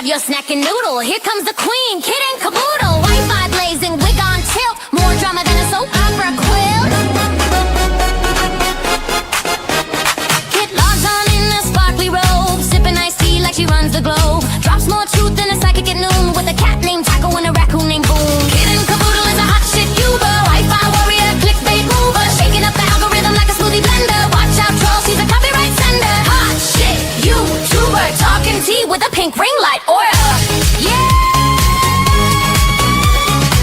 grab your snack and noodle. Here comes the queen, kid and caboodle. Wi-Fi blazing, wig on tilt. More drama than a soap opera quilt. Kit logs on in a sparkly robe, sipping iced tea like she runs the globe. Drops more truth than a psychic at noon, with a cat named Taco and a raccoon named Boom. Kid and caboodle is a hot shit Uber, Wi-Fi warrior, clickbait mover, shaking up the algorithm like a smoothie blender. Watch out, troll, she's a copyright sender. Hot shit YouTuber, talking tea with a pink ring light aura. Yeah.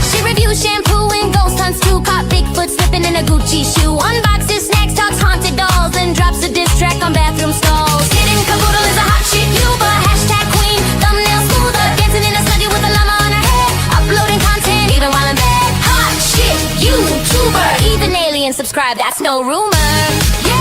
She reviews shampoo and ghost hunts too. Caught Bigfoot slipping in a Gucci shoe. Unboxes snacks, talks haunted dolls, and drops a diss track on bathroom stalls. Kid and caboodle is a hot shit Uber, hashtag queen, thumbnail smoother, dancing in a study with a llama on her head, uploading content even while in bed. Hot shit YouTuber, even aliens subscribe, that's no rumor. Yeah.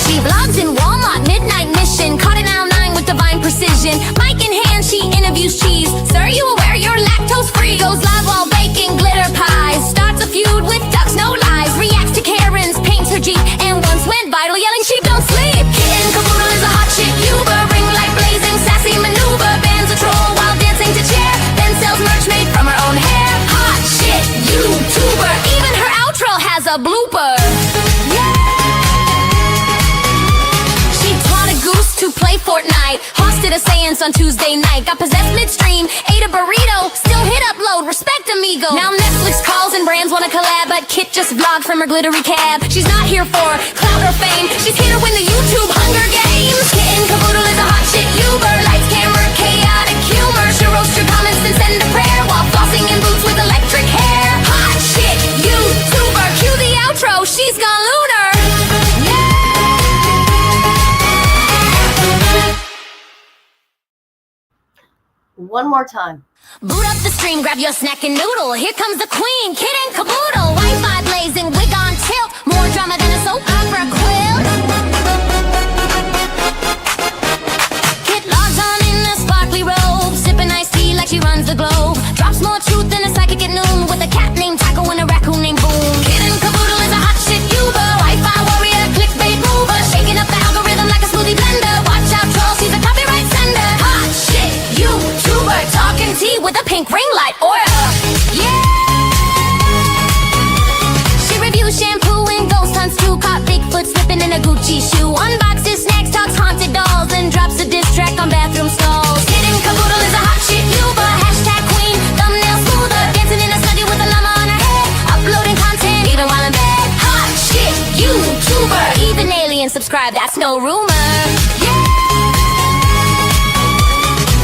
She vlogs in Walmart, midnight mission, caught in aisle 9 with divine precision. Mic in hand, she interviews cheese. Sir, you aware you're lactose free? Goes live while baking glitter pies. Starts a feud with ducks, no lies. Reacts to Karen's, paints her Jeep, and once went viral yelling sheep don't sleep. Kid and caboodle is a hot shit Uber, ring light blazing, sassy maneuver, bans a troll while dancing to chair, then sells merch made from her own hair. Hot shit YouTuber, even her outro has a blooper. To play Fortnite, hosted a seance on Tuesday night. Got possessed midstream, ate a burrito, still hit upload, respect amigo. Now Netflix calls and brands wanna collab, but Kit just vlogged from her glittery cab. She's not here for clout or fame, she's here to win the YouTube Hunger Games. Kit and caboodle is a hot shit Uber, lights, camera, chaotic humor. She'll roast your comments and send a prayer while flossing in boots with electric hair. Hot shit YouTuber, cue the outro, she's gone lunar. One more time. Boot up the stream, grab your snack and noodle. Here comes the queen, kid and caboodle. Wi-Fi blazing, wig on tilt. More drama than a soap opera quilt. Kit logs on in a sparkly robe, sipping iced tea like she runs the globe. Drops more truth than a psychic at noon, with a cat named Taco and a raccoon named Boom. Kid and caboodle is a hot shit Uber, Wi-Fi warrior, clickbait mover, shaking up the algorithm like a smoothie blender. Watch out, troll, she's a copyright sender. Hot shit YouTuber, talking tea with a pink ring light aura. Yeah. She reviews shampoo and ghost hunts too. Caught Bigfoot slipping in a Gucci shoe. Unboxes snacks, talks haunted dolls, and drops a diss track on bathroom stalls. Kid and caboodle is a hot shit Uber, hashtag queen, thumbnail smoother, dancing in a study with a llama on her head, uploading content even while in bed. Hot shit YouTuber, even aliens subscribe, that's no rumor. Yeah.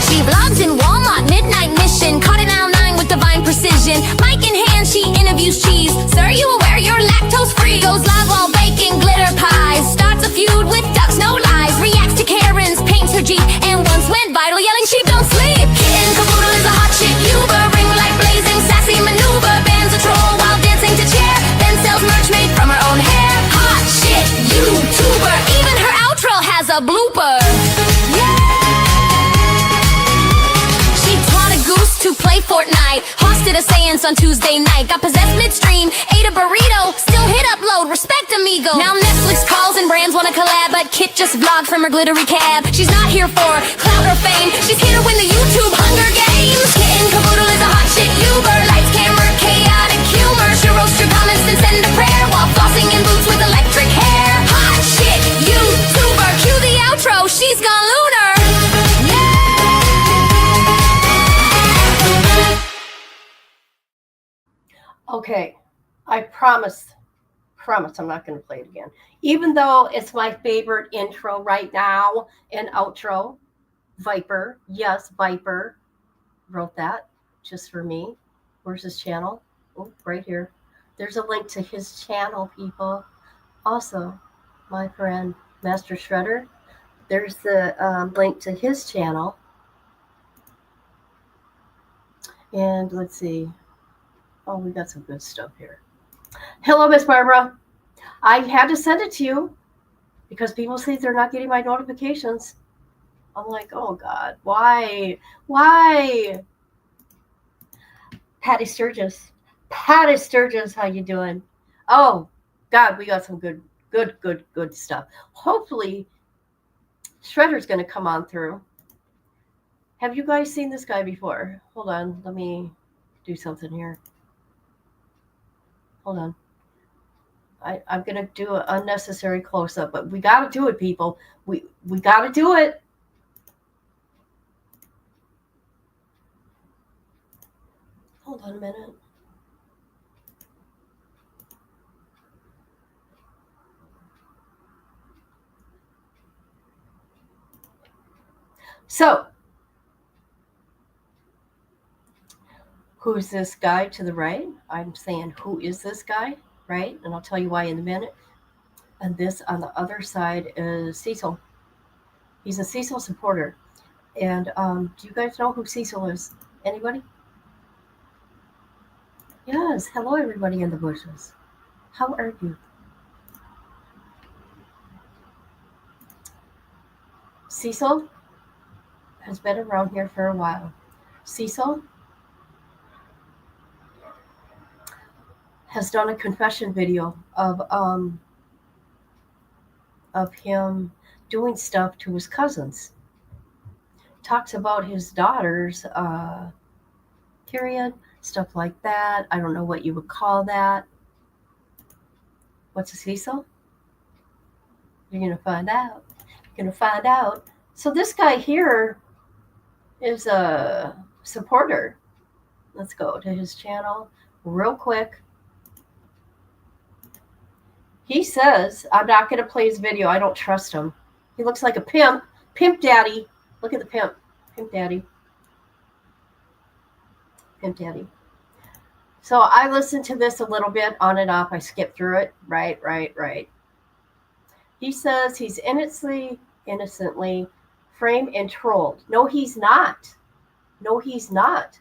She vlogs in Walmart, midnight mission, caught in aisle 9 with divine precision. Mic in hand, she interviews cheese. Sir, you aware you're lactose free? Goes live while baking glitter pies. Starts a feud with ducks, no lies. Reacts to Karen's, paints her Jeep, and once went viral yelling sheep don't sleep. Kid and caboodle is a hot shit Uber, ring light blazing, sassy maneuver, bans a troll while dancing to chair, then sells merch made from her own hair. Hot shit YouTuber, even her outro has a blooper. To play Fortnite, hosted a seance on Tuesday night. Got possessed midstream, ate a burrito, still hit upload, respect amigo. Now Netflix calls and brands wanna collab, but Kit just vlogged from her glittery cab. She's not here for clout or fame, she's here to win the YouTube Hunger Games. Kit and caboodle is a hot shit Uber, lights, camera, chaotic humor. She'll roast your comments and send a prayer while flossing in boots with electric hair. Hot shit YouTuber, cue the outro, she's gone lunar. Okay, I promise I'm not going to play it again. Even though it's my favorite intro right now and outro, Viper, yes, Viper wrote that just for me. Where's his channel? Oh, right here. There's a link to his channel, people. Also, my friend, Master Shredder, there's the link to his channel. And let's see. Oh, we got some good stuff here. Hello, Miss Barbara. I had to send it to you because people say they're not getting my notifications. I'm like, oh, God, why? Why? Patty Sturgis. Patty Sturgis, how you doing? Oh, God, we got some good stuff. Hopefully, Shredder's going to come on through. Have you guys seen this guy before? Hold on. Let me do something here. Hold on. I'm going to do an unnecessary close-up, but we got to do it, people. We got to do it. Hold on a minute. So, who's this guy to the right? I'm saying, who is this guy, right? And I'll tell you why in a minute. And this on the other side is Cecil. He's a Cecil supporter. And do you guys know who Cecil is? Anybody? Yes. Hello, everybody in the bushes. How are you? Cecil has been around here for a while. Cecil has done a confession video of him doing stuff to his cousins. Talks about his daughters, period, stuff like that. I don't know what you would call that. What's a Cecil? You're going to find out. You're going to find out. So this guy here is a supporter. Let's go to his channel real quick. He says, I'm not going to play his video. I don't trust him. He looks like a pimp. Pimp daddy. Look at the pimp. Pimp daddy. Pimp daddy. So I listened to this a little bit on and off. I skipped through it. Right. He says he's innocently framed and trolled. No, he's not. No, he's not.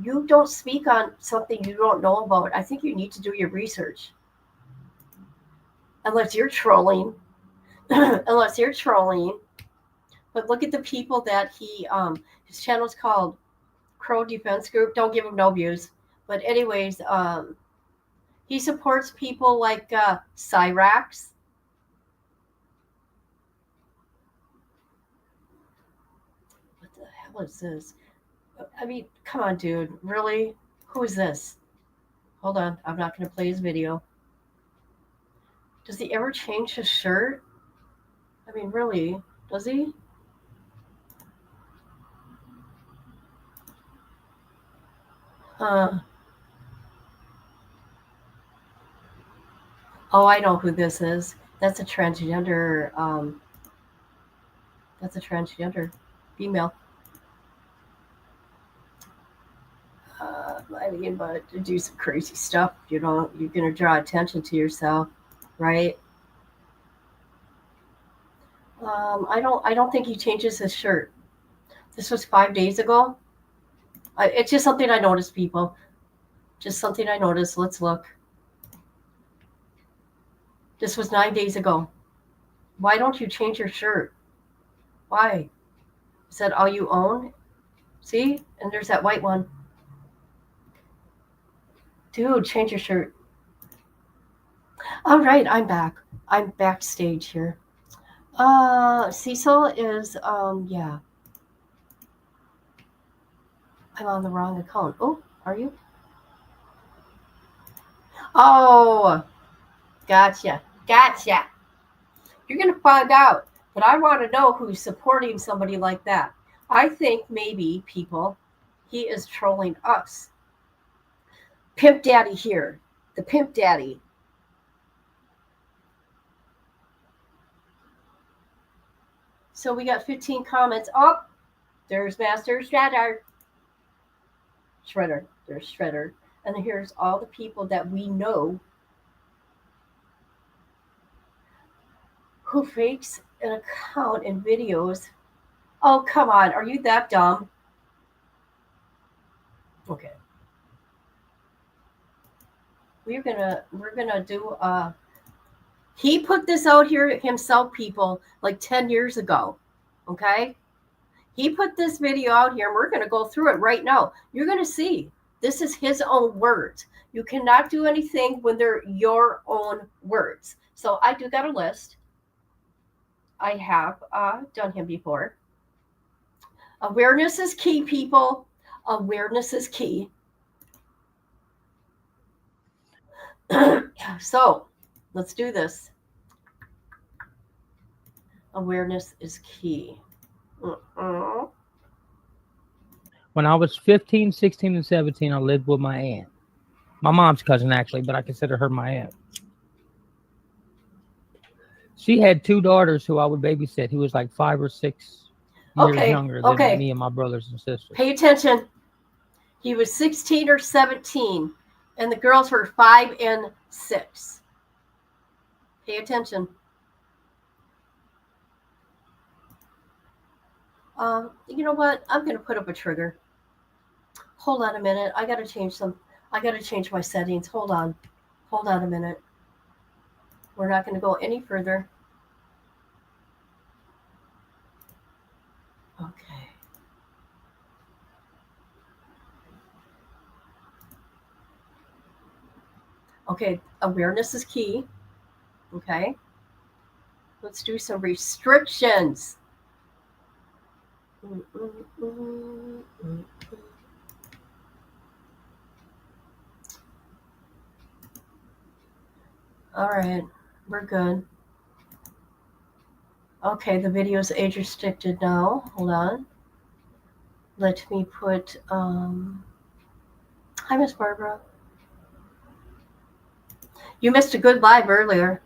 You don't speak on something you don't know about. I think you need to do your research. Unless you're trolling. Unless you're trolling. But look at the people that his channel's called Crow Defense Group. Don't give him no views. But anyways, he supports people like Cyrax. What the hell is this? I mean, come on, dude. Really? Who is this? Hold on. I'm not going to play his video. Does he ever change his shirt? I mean, really? Does he? Oh, I know who this is. That's a transgender. That's a transgender female. I mean, but to do some crazy stuff, you know, you're gonna draw attention to yourself, right? I don't think he changes his shirt. This was 5 days ago. It's just something I noticed, people. Just something I noticed. Let's look. This was 9 days ago. Why don't you change your shirt? Why? Is that all you own? See? And there's that white one. Dude, change your shirt. All right, I'm back. I'm backstage here. Cecil is, yeah. I'm on the wrong account. Oh, are you? Oh, gotcha. You're going to find out. But I want to know who's supporting somebody like that. I think maybe, people, he is trolling us. Pimp Daddy here. The Pimp Daddy. So we got 15 comments. Oh, there's Master Shredder. There's Shredder. And here's all the people that we know who fakes an account in videos. Oh, come on. Are you that dumb? Okay. We're gonna do he put this out here himself, people, like 10 years ago. Okay? He put this video out here, and we're going to go through it right now. You're going to see. This is his own words. You cannot do anything when they're your own words. So I do got a list. I have done him before. Awareness is key, people. Awareness is key. So let's do this. Awareness is key. Mm-mm. When I was 15, 16, and 17, I lived with my aunt. My mom's cousin, actually, but I consider her my aunt. She had 2 daughters who I would babysit, who was like 5 or 6 years younger than me and my brothers and sisters. Pay attention. He was 16 or 17, and the girls were 5 and 6. Pay attention. You know what? I'm going to put up a trigger. Hold on a minute. I got to change my settings. Hold on a minute. We're not going to go any further. Okay. Okay, awareness is key. Okay. Let's do some restrictions. All right, we're good. Okay, the video is age restricted now. Hold on. Let me put, hi, Miss Barbara. You missed a good live earlier.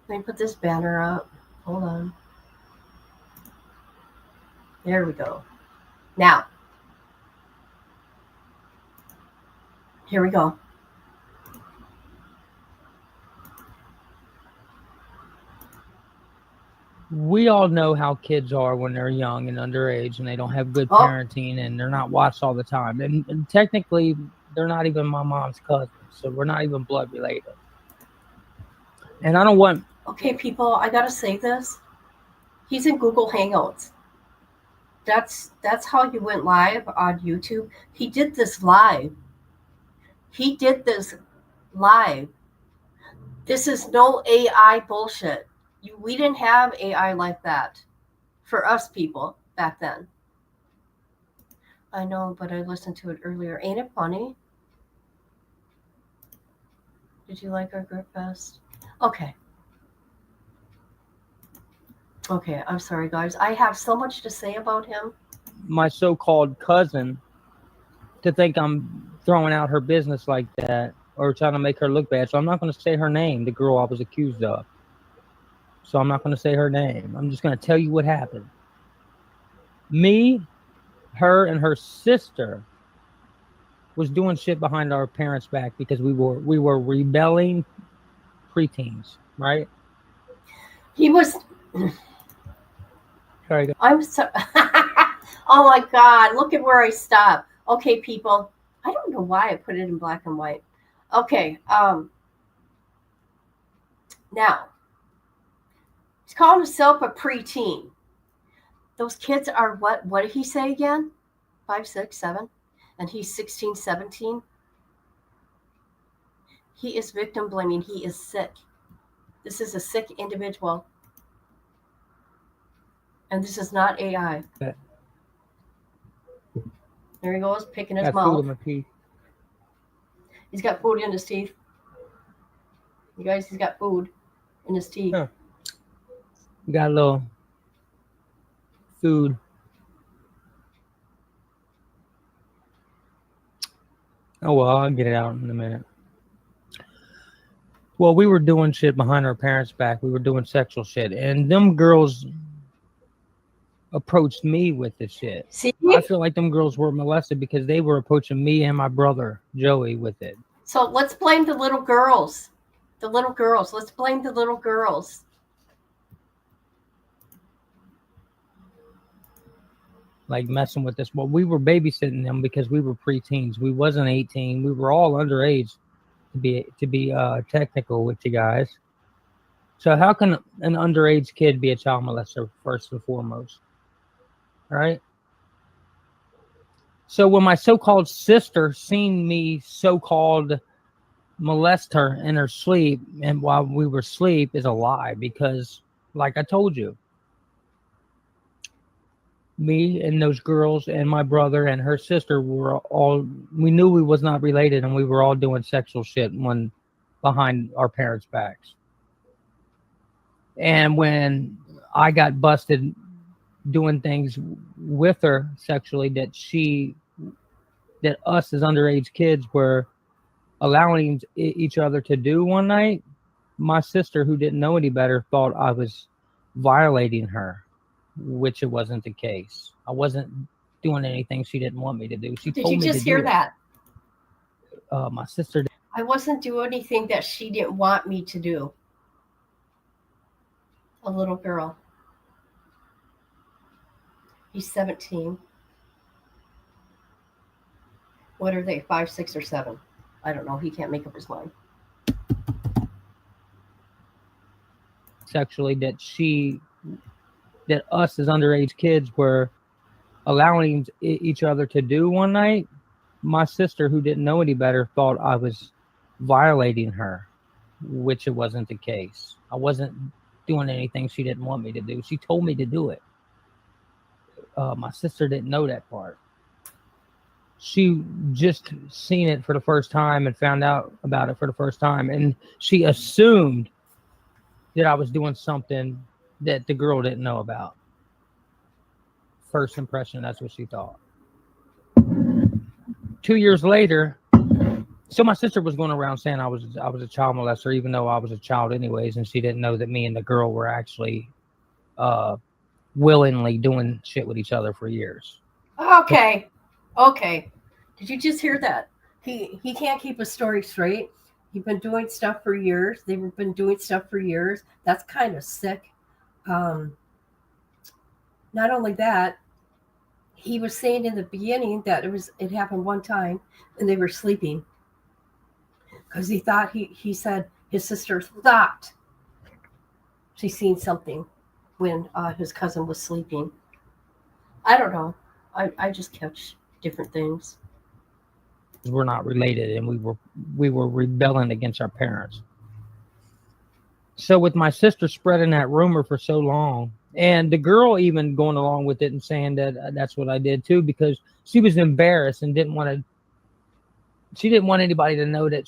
Let me put this banner up. Hold on. There we go. Now, here we go. We all know how kids are when they're young and underage and they don't have good parenting and they're not watched all the time. And technically, they're not even my mom's cousins, so we're not even blood related. And I don't want... Okay, people, I gotta say this. He's in Google Hangouts. That's how he went live on YouTube. He did this live. This is no AI bullshit. We didn't have AI like that for us people back then. I know, but I listened to it earlier. Ain't it funny? Did you like our Grip Fest? Okay. Okay, I'm sorry, guys. I have so much to say about him. My so-called cousin, to think I'm throwing out her business like that or trying to make her look bad. So I'm not going to say her name, the girl I was accused of. So I'm not going to say her name. I'm just going to tell you what happened. Me, her, and her sister was doing shit behind our parents' back because we were rebelling preteens, right? He was... Sorry. I'm so... Oh my God, look at where I stopped. Okay, people. I don't know why I put it in black and white. Okay, now, he's calling himself a preteen. Those kids are what did he say again? 5, 6, 7? And he's 16, 17? He is victim blaming. He is sick. This is a sick individual. And this is not AI. Okay. There he goes, picking his Got mouth. food in my teeth. He's got food in his teeth. You guys, he's got food in his teeth. Huh. We got a little food. Oh, well, I'll get it out in a minute. Well, we were doing shit behind our parents' back. We were doing sexual shit. And them girls approached me with this shit. See? I feel like them girls were molested because they were approaching me and my brother, Joey, with it. So let's blame the little girls. The little girls. Let's blame the little girls. Like messing with this. Well, we were babysitting them because we were preteens. We wasn't 18. We were all underage to be technical with you guys. So how can an underage kid be a child molester first and foremost? All right. So when my so-called sister seen me so-called molest her in her sleep and while we were asleep is a lie because like I told you, me and those girls and my brother and her sister were all, we knew we was not related, and we were all doing sexual shit one behind our parents' backs. And when I got busted doing things with her sexually that us as underage kids were allowing each other to do one night, my sister, who didn't know any better, thought I was violating her, which it wasn't the case. I wasn't doing anything she didn't want me to do. She Did told you me just to hear do that? it. My sister. I wasn't doing anything that she didn't want me to do. A little girl. He's 17. What are they, 5, 6, or 7? I don't know. He can't make up his mind. Sexually that us as underage kids were allowing each other to do one night, my sister, who didn't know any better, thought I was violating her, which it wasn't the case. I wasn't doing anything she didn't want me to do. She told me to do it. My sister didn't know that part. She just seen it for the first time and found out about it for the first time, and she assumed that I was doing something that the girl didn't know about. First impression, that's what she thought. 2 years later, so my sister was going around saying I was a child molester, even though I was a child anyways, and she didn't know that me and the girl were actually willingly doing shit with each other for years. Okay. Did you just hear that? He can't keep a story straight. He's been doing stuff for years. They've been doing stuff for years. That's kind of sick. Not only that, he was saying in the beginning that it happened one time and they were sleeping. Because he thought he said his sister thought she seen something when his cousin was sleeping. I don't know. I just catch different things. We're not related, and we were rebelling against our parents. So with my sister spreading that rumor for so long, and the girl even going along with it and saying that that's what I did too, because she was embarrassed and didn't want anybody to know that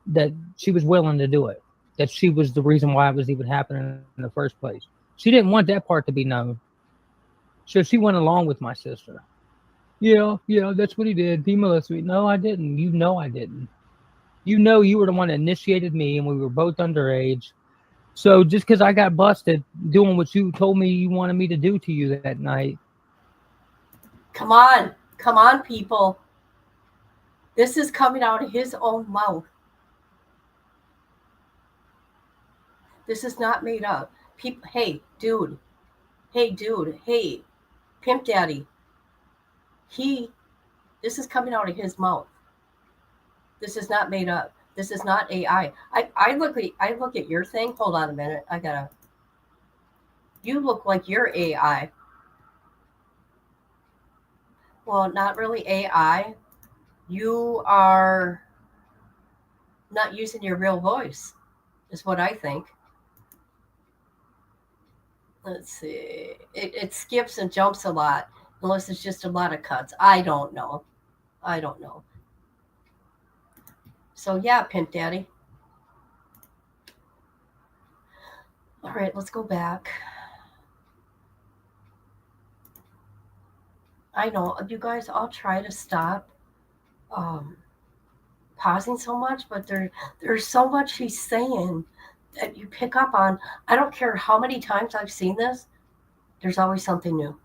that she was willing to do it, that she was the reason why it was even happening in the first place. She didn't want that part to be known. So she went along with my sister. Yeah, that's what he did. He molested me. No, I didn't. You know I didn't. You know you were the one that initiated me, and we were both underage. So just because I got busted doing what you told me you wanted me to do to you that night. Come on, people. This is coming out of his own mouth. This is not made up. People, hey, dude, hey, Pimp Daddy. This is coming out of his mouth. This is not made up. This is not AI. I look at your thing. Hold on a minute. You look like you're AI. Well, not really AI. You are not using your real voice, is what I think. Let's see. It skips and jumps a lot, unless it's just a lot of cuts. I don't know. So yeah, Pimp Daddy. All right, let's go back. I know you guys all try to stop pausing so much, but there's so much he's saying that you pick up on. I don't care how many times I've seen this, there's always something new.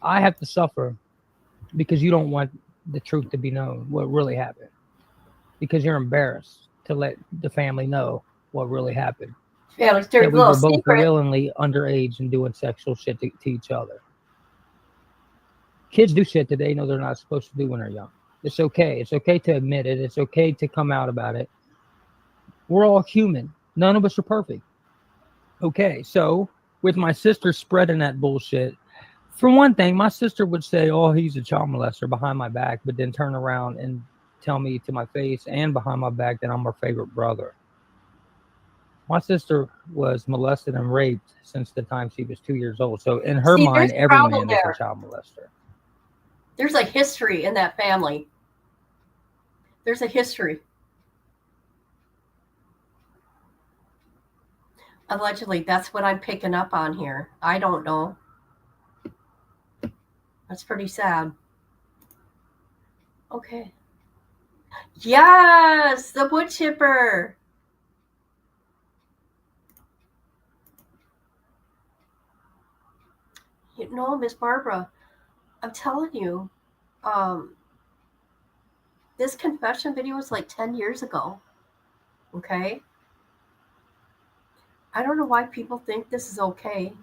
I have to suffer because you don't want the truth to be known, what really happened. Because you're embarrassed to let the family know what really happened. Yeah, like there's we were both willingly underage and doing sexual shit to each other. Kids do shit that they know they're not supposed to do when they're young. It's okay. It's okay to admit it. It's okay to come out about it. We're all human. None of us are perfect. Okay, so with my sister spreading that bullshit, for one thing, my sister would say, oh, he's a child molester behind my back, but then turn around and tell me to my face and behind my back that I'm her favorite brother. My sister was molested and raped since the time she was 2 years old. So in her See, mind, there's a every problem man is there. a child molester. There's a history in that family. There's a history. Allegedly, that's what I'm picking up on here. I don't know. That's pretty sad. Okay. Yes, the wood chipper. You know, Miss Barbara, I'm telling you, this confession video was like 10 years ago. Okay? I don't know why people think this is okay.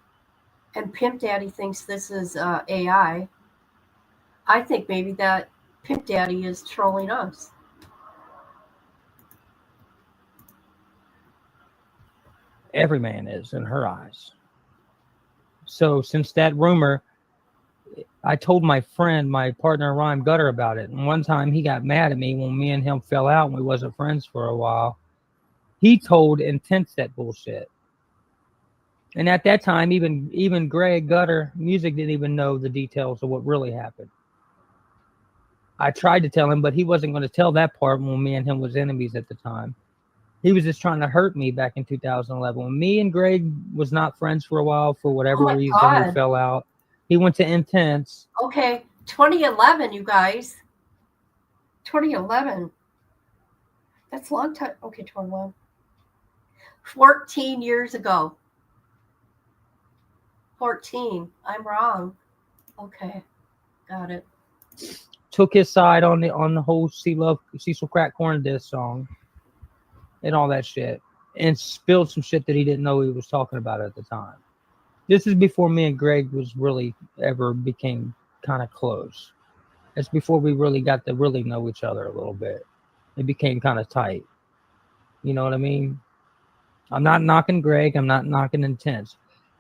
And Pimp Daddy thinks this is AI. I think maybe that Pimp Daddy is trolling us. Every man is in her eyes. So since that rumor, I told my friend, my partner in Rhyme Gutter, about it. And one time he got mad at me when me and him fell out and we wasn't friends for a while. He told Intense that bullshit. And at that time, even Greg Gutter Music didn't even know the details of what really happened. I tried to tell him, but he wasn't going to tell that part when me and him was enemies at the time. He was just trying to hurt me back in 2011. When me and Greg was not friends for a while, for whatever reason, God. we fell out. He went to Intense. Okay, 2011, you guys. 2011. That's a long time. Okay, 21. 14 years ago. 14. I'm wrong. Okay, got it. Took his side on the whole Cecil Crack Corn diss song and all that shit, and spilled some shit that he didn't know he was talking about at the time. This is before me and Greg was really ever became kind of close. It's before we really got to really know each other a little bit. It became kind of tight. You know what I mean? I'm not knocking Greg. I'm not knocking Intense.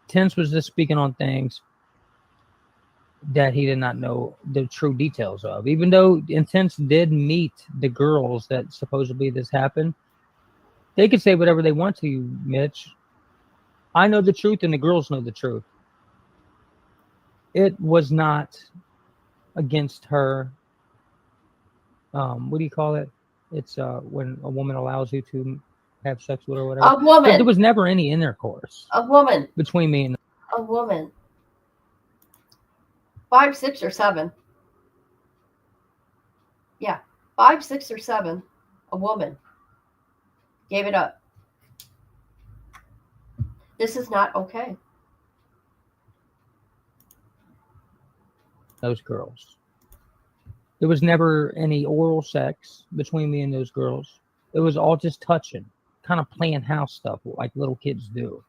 Intense was just speaking on things that he did not know the true details of. Even though Intense did meet the girls that supposedly this happened, they could say whatever they want to you, Mitch. I know the truth and the girls know the truth. It was not against her. What do you call it? It's when a woman allows you to have sex with her or whatever. A woman. There was never any intercourse. A woman. Between me and a woman. 5, 6, or 7. Yeah, 5, 6, or 7. A woman gave it up. This is not okay. Those girls. There was never any oral sex between me and those girls. It was all just touching, kind of playing house stuff like little kids do.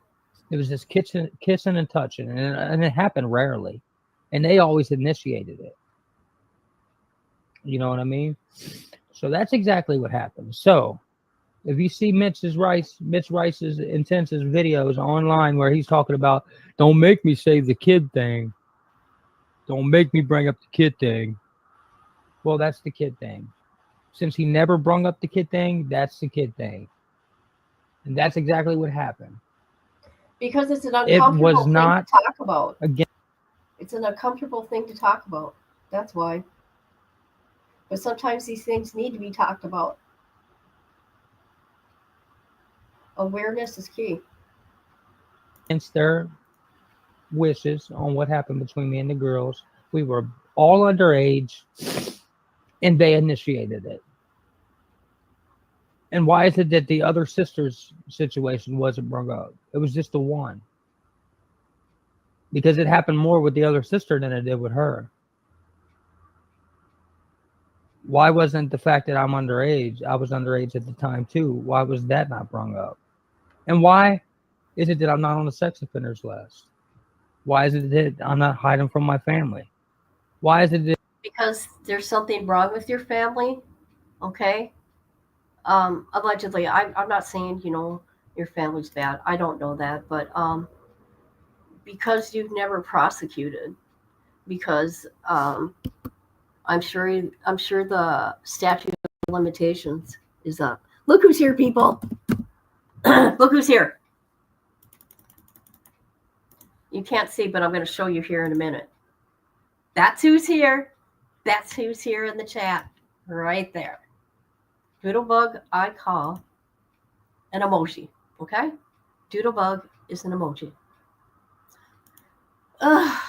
It was just kissing and touching, and it happened rarely. And they always initiated it. You know what I mean? So that's exactly what happened. So if you see Mitch Rice's Intense's videos online where he's talking about, don't make me say the kid thing. Don't make me bring up the kid thing. Well, that's the kid thing. Since he never brung up the kid thing, that's the kid thing. And that's exactly what happened. Because it's an uncomfortable thing to talk about. Again, it's an uncomfortable thing to talk about. That's why. But sometimes these things need to be talked about. Awareness is key. Against their wishes on what happened between me and the girls. We were all underage, and they initiated it. And why is it that the other sister's situation wasn't brought up? It was just the one. Because it happened more with the other sister than it did with her. Why wasn't the fact that I'm underage? I was underage at the time too. Why was that not brought up? And why is it that I'm not on the sex offenders list? Why is it that I'm not hiding from my family? Why is it that... Because there's something wrong with your family, okay? Allegedly, I'm not saying, your family's bad. I don't know that, but because you've never prosecuted, because I'm sure the statute of limitations is up. Look who's here, people. Look who's here. You can't see, but I'm going to show you here in a minute. That's who's here. That's who's here in the chat. Right there. Doodlebug, I call an emoji. Okay? Doodlebug is an emoji. Ugh.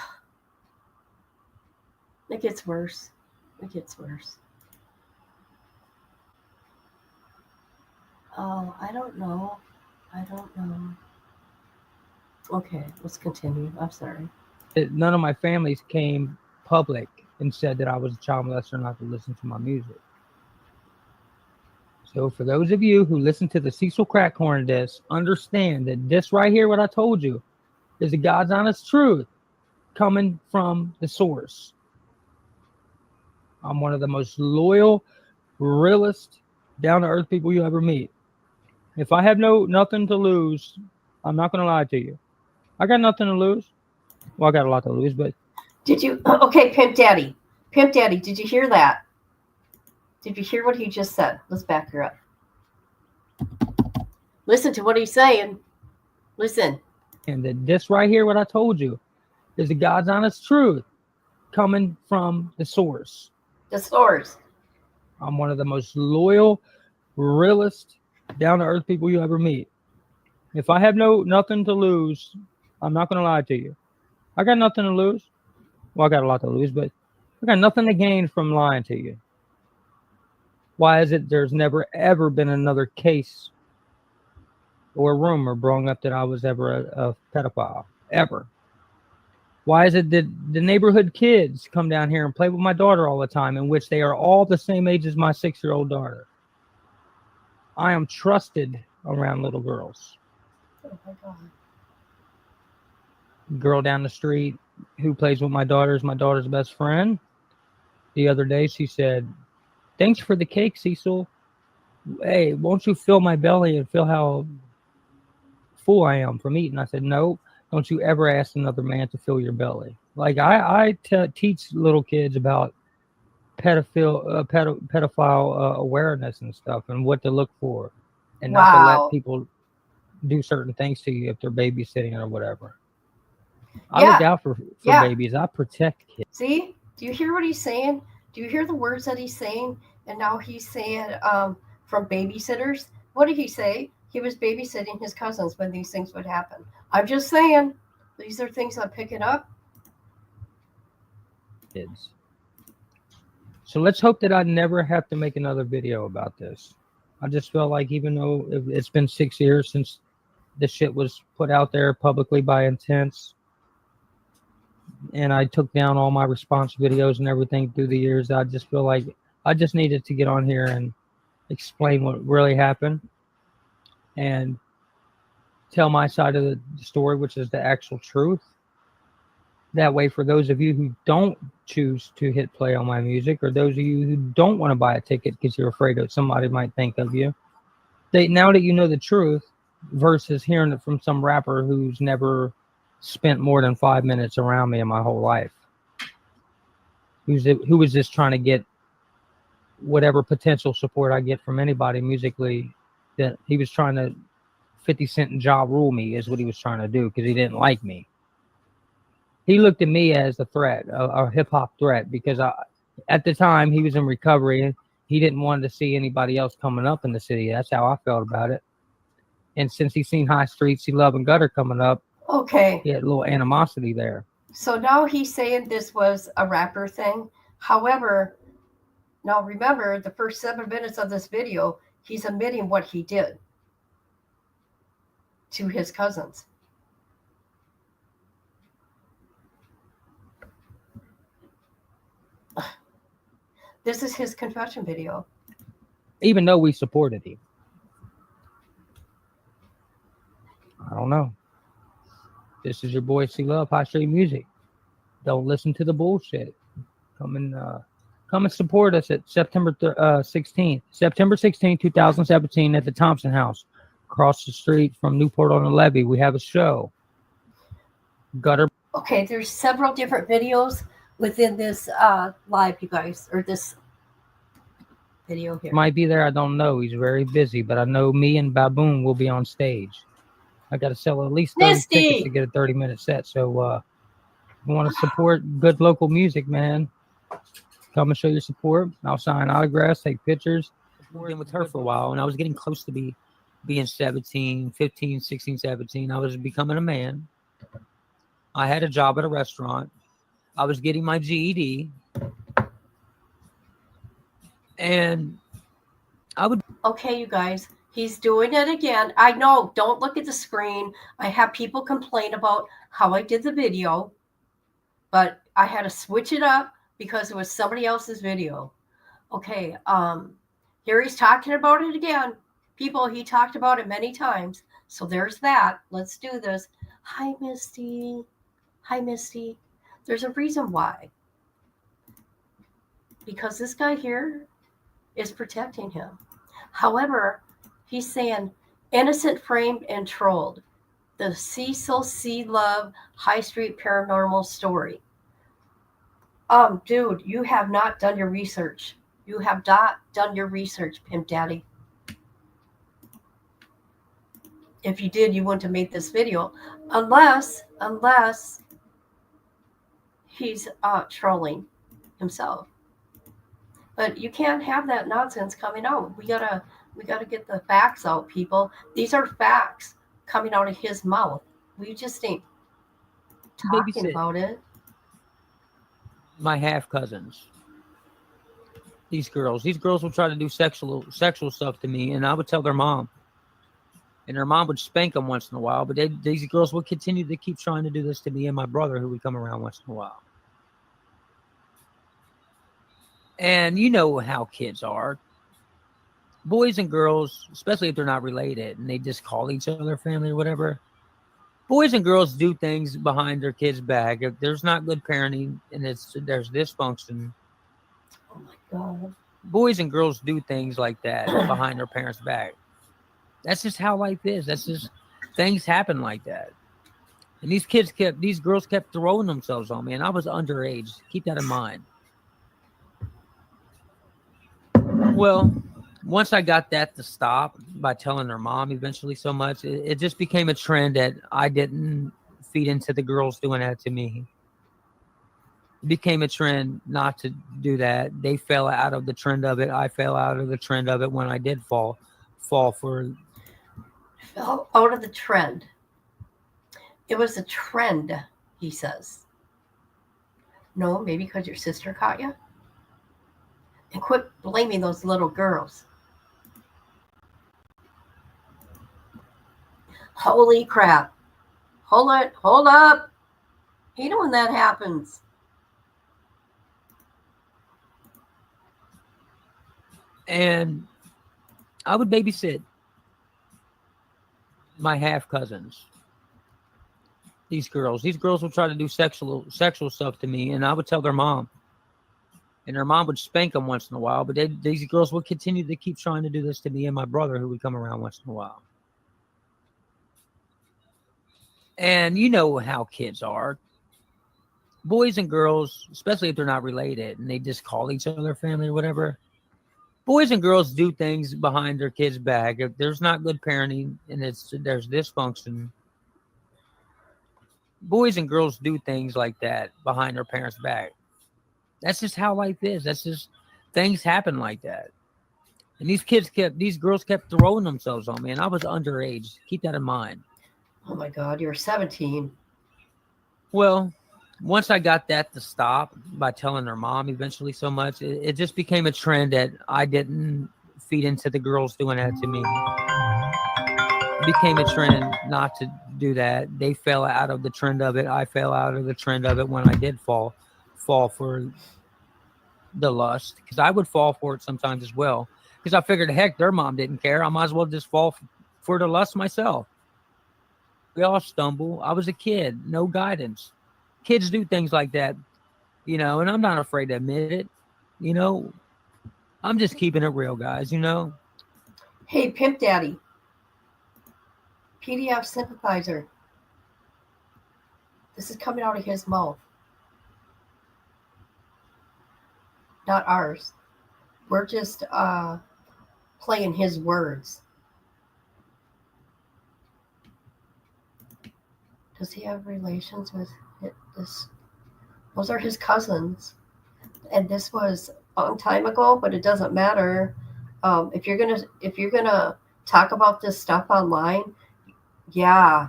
It gets worse. It gets worse. Oh, I don't know. I don't know. Okay, let's continue. I'm sorry. None of my families came public and said that I was a child molester, not to listen to my music. So for those of you who listen to the Cecil Crackhorn disc, understand that this right here, what I told you, is the God's honest truth coming from the source. I'm one of the most loyal, realest, down-to-earth people you ever meet. If I have nothing to lose, I'm not going to lie to you. I got nothing to lose. Well, I got a lot to lose, but... Did you... Okay, Pimp Daddy. Pimp Daddy, did you hear that? Did you hear what he just said? Let's back her up. Listen to what he's saying. Listen. And that this right here, what I told you, is the God's honest truth coming from the source. The source. I'm one of the most loyal, realest, down-to-earth people you ever meet. If I have nothing to lose, I'm not going to lie to you. I got nothing to lose. Well, I got a lot to lose, but I got nothing to gain from lying to you. Why is it there's never, ever been another case or rumor brought up that I was ever a pedophile? Ever. Why is it that the neighborhood kids come down here and play with my daughter all the time, in which they are all the same age as my 6-year-old daughter? I am trusted around little girls. Oh my God. Girl down the street who plays with my daughter is my daughter's best friend. The other day she said, "Thanks for the cake, Cecil. Hey, won't you fill my belly and feel how full I am from eating?" I said, "No, don't you ever ask another man to fill your belly." Like I teach little kids about pedophile awareness and stuff, and what to look for, and not to let people do certain things to you if they're babysitting or whatever. I look out for babies. I protect kids. See? Do you hear what he's saying? Do you hear the words that he's saying? And now he's saying from babysitters. What did he say? He was babysitting his cousins when these things would happen. I'm just saying, these are things I'm picking up. Kids. So let's hope that I never have to make another video about this. I just felt like, even though it's been 6 years since this shit was put out there publicly by Intense, and I took down all my response videos and everything through the years, I just feel like I just needed to get on here and explain what really happened and tell my side of the story, which is the actual truth. That way, for those of you who don't choose to hit play on my music, or those of you who don't want to buy a ticket because you're afraid that somebody might think of you, now that you know the truth, versus hearing it from some rapper who's never spent more than 5 minutes around me in my whole life, who was just trying to get whatever potential support I get from anybody musically. That he was trying to 50 Cent and Ja Rule me is what he was trying to do, because he didn't like me. He looked at me as a threat, a hip-hop threat, because at the time he was in recovery. He didn't want to see anybody else coming up in the city. That's how I felt about it. And since he's seen High Street, See Love and Gutter coming up, okay, he had a little animosity there. So now he's saying this was a rapper thing. However, now remember, the first 7 minutes of this video, he's admitting what he did to his cousins. This is his confession video. Even though we supported him. I don't know. This is your boy C Love, High Street Music. Don't listen to the bullshit. Come and support us at September 16th, 2017, at the Thompson House, across the street from Newport on the Levee. We have a show. Gutter. Okay, there's several different videos within this live, you guys, or this video here. Might be there. I don't know. He's very busy, but I know me and Baboon will be on stage. I got to sell at least 30 Misty! tickets to get a 30-minute set. So if you want to support good local music, man, come and show your support. I'll sign autographs, take pictures. I've been with her for a while, and I was getting close to being 17, 15, 16, 17. I was becoming a man. I had a job at a restaurant. I was getting my GED. And I would... Okay, you guys, he's doing it again. I know, don't look at the screen. I have people complain about how I did the video, but I had to switch it up because it was somebody else's video. Okay, here he's talking about it again. People, he talked about it many times. So there's that. Let's do this. Hi, Misty. Hi, Misty. There's a reason why. Because this guy here is protecting him. However, he's saying innocent framed and trolled. The Cecil C. Love High Street Paranormal Story. Dude, you have not done your research. You have not done your research, Pimp Daddy. If you did, you wouldn't have made this video. Unless he's trolling himself. But you can't have that nonsense coming out. We gotta get the facts out, people. These are facts coming out of his mouth. We just ain't talking about it. My half cousins. These girls will try to do sexual stuff to me, and I would tell their mom. And their mom would spank them once in a while, but these girls would continue to keep trying to do this to me and my brother, who would come around once in a while. And you know how kids are. Boys and girls, especially if they're not related and they just call each other family or whatever. Boys and girls do things behind their kids' back. If there's not good parenting and there's dysfunction. Oh my God. Boys and girls do things like that behind their parents' back. That's just how life is. That's just, things happen like that. And these girls kept throwing themselves on me, and I was underage. Keep that in mind. Well, once I got that to stop by telling their mom eventually so much, it just became a trend that I didn't feed into the girls doing that to me. It became a trend not to do that. They fell out of the trend of it. I fell out of the trend of it when I did fall for... Fell out of the trend. It was a trend, he says. No, maybe because your sister caught you? And quit blaming those little girls. Holy crap. Hold up. You know when that happens. And I would babysit my half cousins. These girls will try to do sexual stuff to me, and I would tell their mom. And their mom would spank them once in a while, but these girls would continue to keep trying to do this to me and my brother, who would come around once in a while. And you know how kids are. Boys and girls, especially if they're not related and they just call each other family or whatever. Boys and girls do things behind their kids' back. If there's not good parenting and there's dysfunction. Boys and girls do things like that behind their parents' back. That's just how life is. That's just, things happen like that. And these girls kept throwing themselves on me, and I was underage. Keep that in mind. Oh my God, you're 17. Well, once I got that to stop by telling their mom eventually so much, it just became a trend that I didn't feed into the girls doing that to me. It became a trend not to do that. They fell out of the trend of it. I fell out of the trend of it when I did fall for the lust, because I would fall for it sometimes as well, because I figured, heck, their mom didn't care. I might as well just fall for the lust myself. We all stumble. I was a kid, no guidance. Kids do things like that, and I'm not afraid to admit it. I'm just keeping it real, guys. Hey, Pimp Daddy, PDF sympathizer. This is coming out of his mouth, not ours. We're just playing his words. Does he have relations with this? Those are his cousins. And this was a long time ago, but it doesn't matter. If you're gonna talk about this stuff online, yeah,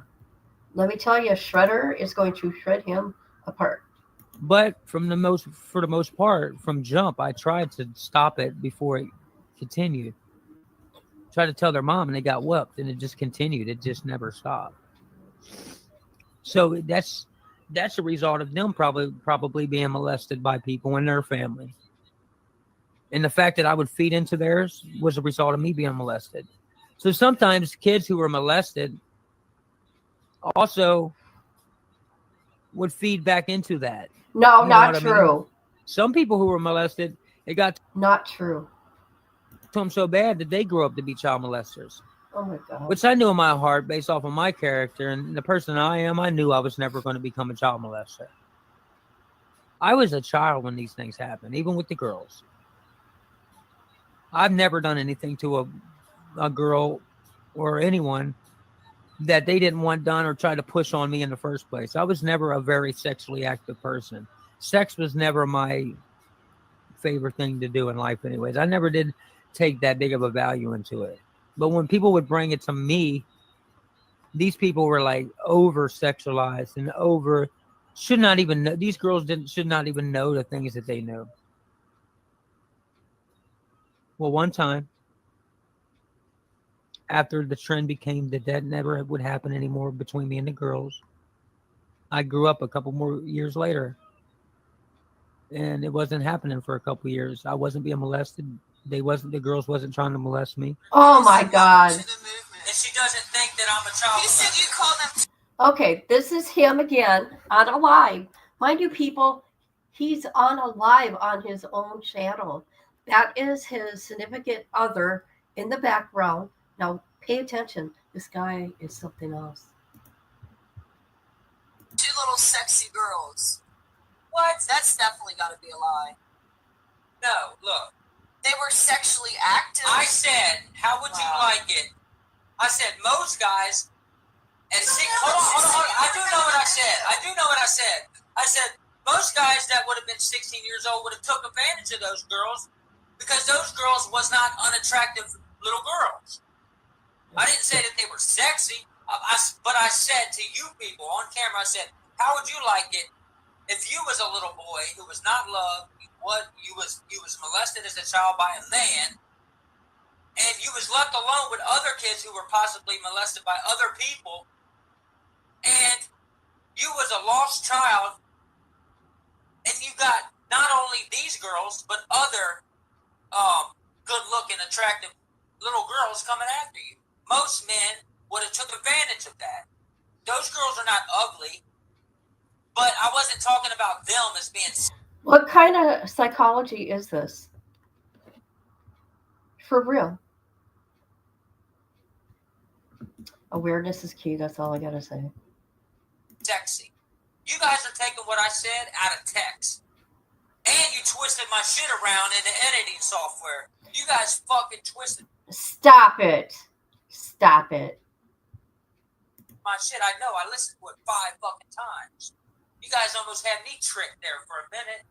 let me tell you, Shredder is going to shred him apart. But for the most part, from jump, I tried to stop it before it continued. Tried to tell their mom, and they got whooped, and it just continued. It just never stopped. So that's a result of them probably being molested by people in their family. And the fact that I would feed into theirs was a result of me being molested. So sometimes kids who were molested also would feed back into that. No, You know not what I mean? true. Some people who were molested, it got Not true. to them so bad that they grew up to be child molesters. Oh my God. Which I knew in my heart, based off of my character and the person I am, I knew I was never going to become a child molester. I was a child when these things happened, even with the girls. I've never done anything to a girl or anyone that they didn't want done or try to push on me in the first place. I was never a very sexually active person. Sex was never my favorite thing to do in life anyways. I never did take that big of a value into it. But when people would bring it to me, these people were like over sexualized and over should not even know. These girls should not even know the things that they knew. Well, one time, after the trend became that never would happen anymore between me and the girls, I grew up a couple more years later, and it wasn't happening for a couple years. I wasn't being molested. The girls wasn't trying to molest me. Oh my God. And she doesn't think that I'm a child. You said you called them. Okay, this is him again on a live. Mind you, people, he's on a live on his own channel. That is his significant other in the background. Now, pay attention. This guy is something else. Two little sexy girls. What? That's definitely got to be a lie. No, look. They were sexually active. I said, how would you like it? I said, most guys at hold on. I do know what I said. I said, most guys that would have been 16 years old would have took advantage of those girls because those girls was not unattractive little girls. I didn't say that they were sexy, but I said to you people on camera, I said, how would you like it if you was a little boy who was not loved, you was molested as a child by a man, and you was left alone with other kids who were possibly molested by other people, and you was a lost child, and you got not only these girls, but other good-looking, attractive little girls coming after you. Most men would have took advantage of that. Those girls are not ugly, but I wasn't talking about them as being... What kind of psychology is this? For real. Awareness is key. That's all I got to say. Sexy. You guys are taking what I said out of text. And you twisted my shit around in the editing software. You guys fucking twisted Stop it. Stop it. my shit. I know. I listened to it 5 fucking times. You guys almost had me tricked there for a minute.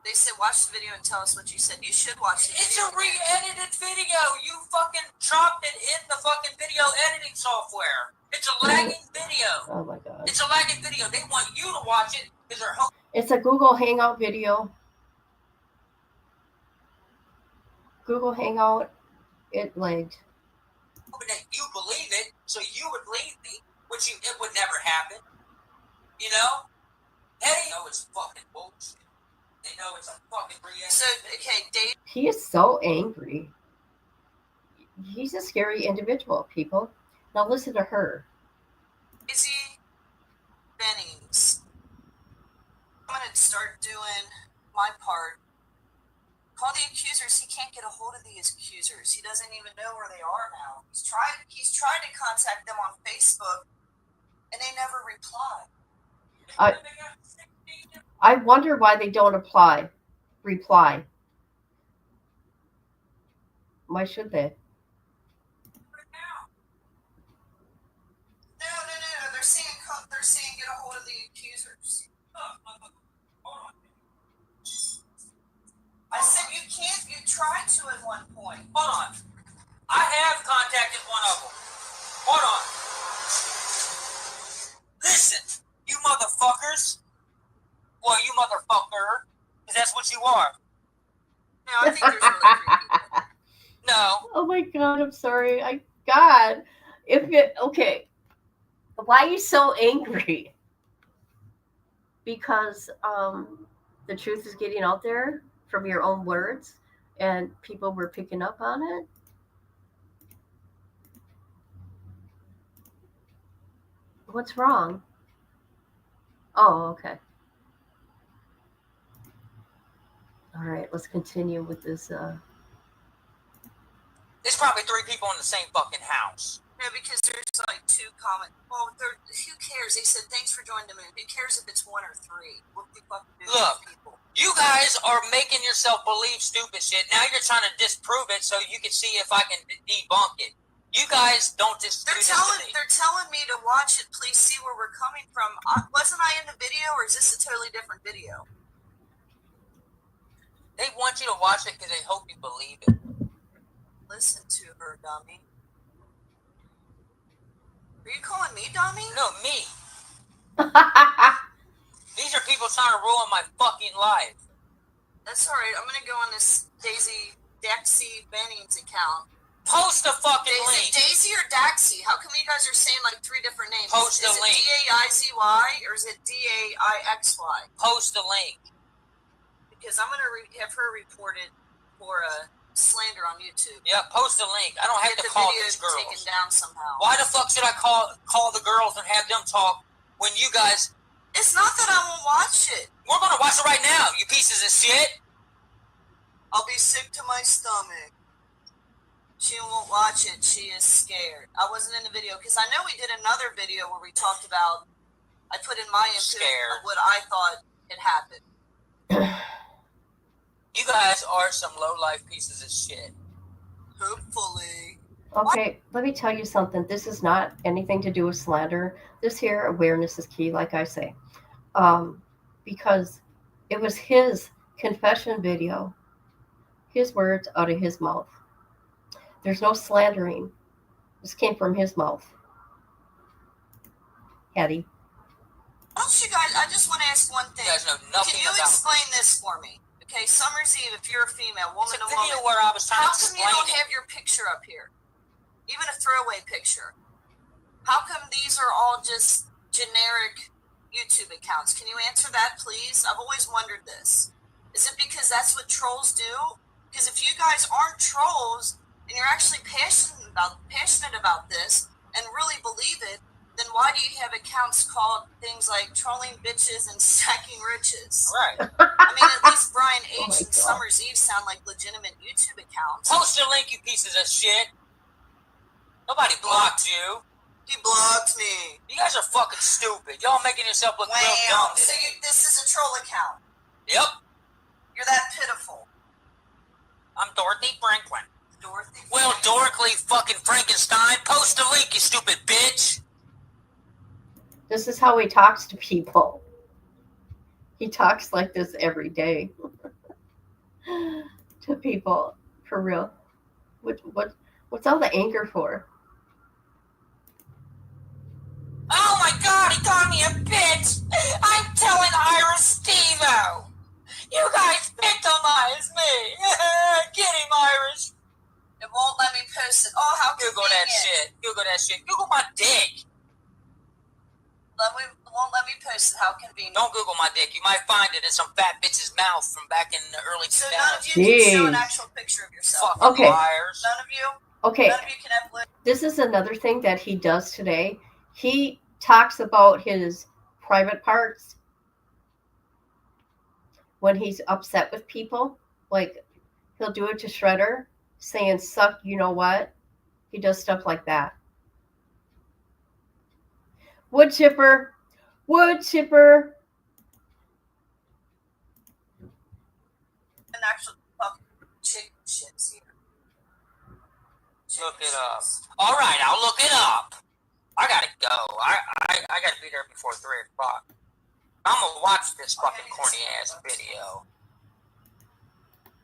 They said, watch the video and tell us what you said. You should watch the video. It's a re-edited video. You fucking chopped it in the fucking video editing software. It's a lagging video. Oh my God. It's a lagging video. They want you to watch it because they're hoping It's a Google Hangout video. Google Hangout, it lagged. that you believe it, so you would believe me, which it would never happen. You know? They know it's fucking bullshit. They know it's a fucking re-edited. So, okay, Dave. He is so angry. He's a scary individual, people. Now listen to her. Daisy Bennings. I'm going to start doing my part. Call the accusers. He can't get a hold of the accusers. He doesn't even know where they are now. He's tried to contact them on Facebook, and they never reply. I wonder why they don't reply. Why should they? No. They're saying get a hold of the accusers. I said you can't. You tried to at one point. Hold on. I have contacted one of them. Hold on. Listen, you motherfuckers. Well, you motherfucker. Because that's what you are. No, I think there's really 3 people. No. Oh my God, I'm sorry. Okay. Why are you so angry? Because the truth is getting out there from your own words and people were picking up on it? What's wrong? Oh, okay. All right, let's continue with this. There's probably 3 people in the same fucking house. No, because there's like 2 comments. Well, who cares? They said thanks for joining the moon. Who cares if it's 1 or 3? What the fuck do Look. these people? You guys are making yourself believe stupid shit. Now you're trying to disprove it so you can see if I can debunk it. You guys don't just do They're this to me. telling me to watch it. Please see where we're coming from. Wasn't I in the video, or is this a totally different video? They want you to watch it because they hope you believe it. Listen to her, dummy. Are you calling me dummy? No, me. These are people trying to ruin my fucking life. That's alright. I'm gonna go on this Daxy Bennings account. Post the fucking Is link. it Daisy or Daxy? How come you guys are saying like 3 different names? Post the is link. Is it D-A-I-Z-Y or is it D-A-I-X-Y? Post the link. Because I'm gonna have her reported for slander on YouTube. Yeah, post the link. I don't have Get to the call video these girls. taken down somehow. Why the fuck should I call the girls and have them talk when you guys... It's not that I won't watch it. We're gonna watch it right now, you pieces of shit. I'll be sick to my stomach. She won't watch it. She is scared. I wasn't in the video because I know we did another video where we talked about. I put in my input of what I thought had happened. You guys are some low-life pieces of shit. Hopefully. Okay, let me tell you something. This is not anything to do with slander. This here awareness is key, like I say. Because it was his confession video, his words out of his mouth. There's no slandering. This came from his mouth. Hattie. Don't you guys, I just want to ask one thing. You guys know nothing Can you about explain this for me? Okay, Summer's Eve, if you're a female, woman It's a to video woman, where I was trying how to come you explain don't it. have your picture up here? Even a throwaway picture. How come these are all just generic YouTube accounts? Can you answer that, please? I've always wondered this. Is it because that's what trolls do? Because if you guys aren't trolls and you're actually passionate about this and really believe it, then why do you have accounts called things like trolling bitches and stacking riches? Right. I mean, at least Brian H. Oh my and God. Summer's Eve sound like legitimate YouTube accounts. Post the link, you pieces of shit. Nobody blocked you. He blocked me. You guys are fucking stupid. Y'all making yourself look real Wow. dumb So today. this is a troll account. Yep. You're that pitiful. I'm Dorothy Franklin. Dorothy. Well, Dorothy fucking Frankenstein, post the link, you stupid bitch. This is how he talks to people. He talks like this every day to people, for real. What's all the anger for? Oh my god, he called me a bitch. I'm telling Iris Stevo. You guys victimized me. Get him, Iris. It won't let me post it. Oh, how Google convenient. that shit. Google that shit. Google my dick. Won't let me post it. How convenient. Don't Google my dick. You might find it in some fat bitch's mouth from back in the early 2000s. So none of you can show an Jeez. actual picture of yourself. Fucking Okay. liars. None of you. Okay, None of you can have. this is another thing that he does today. He talks about his private parts when he's upset with people. Like, he'll do it to Shredder, saying, suck, you know what? He does stuff like that. Wood chipper. Wood chipper. An actual fucking chicken shits here. Look it up. All right, I'll look it up. I gotta go. I gotta be there before 3 o'clock. I'm gonna watch this fucking corny ass video.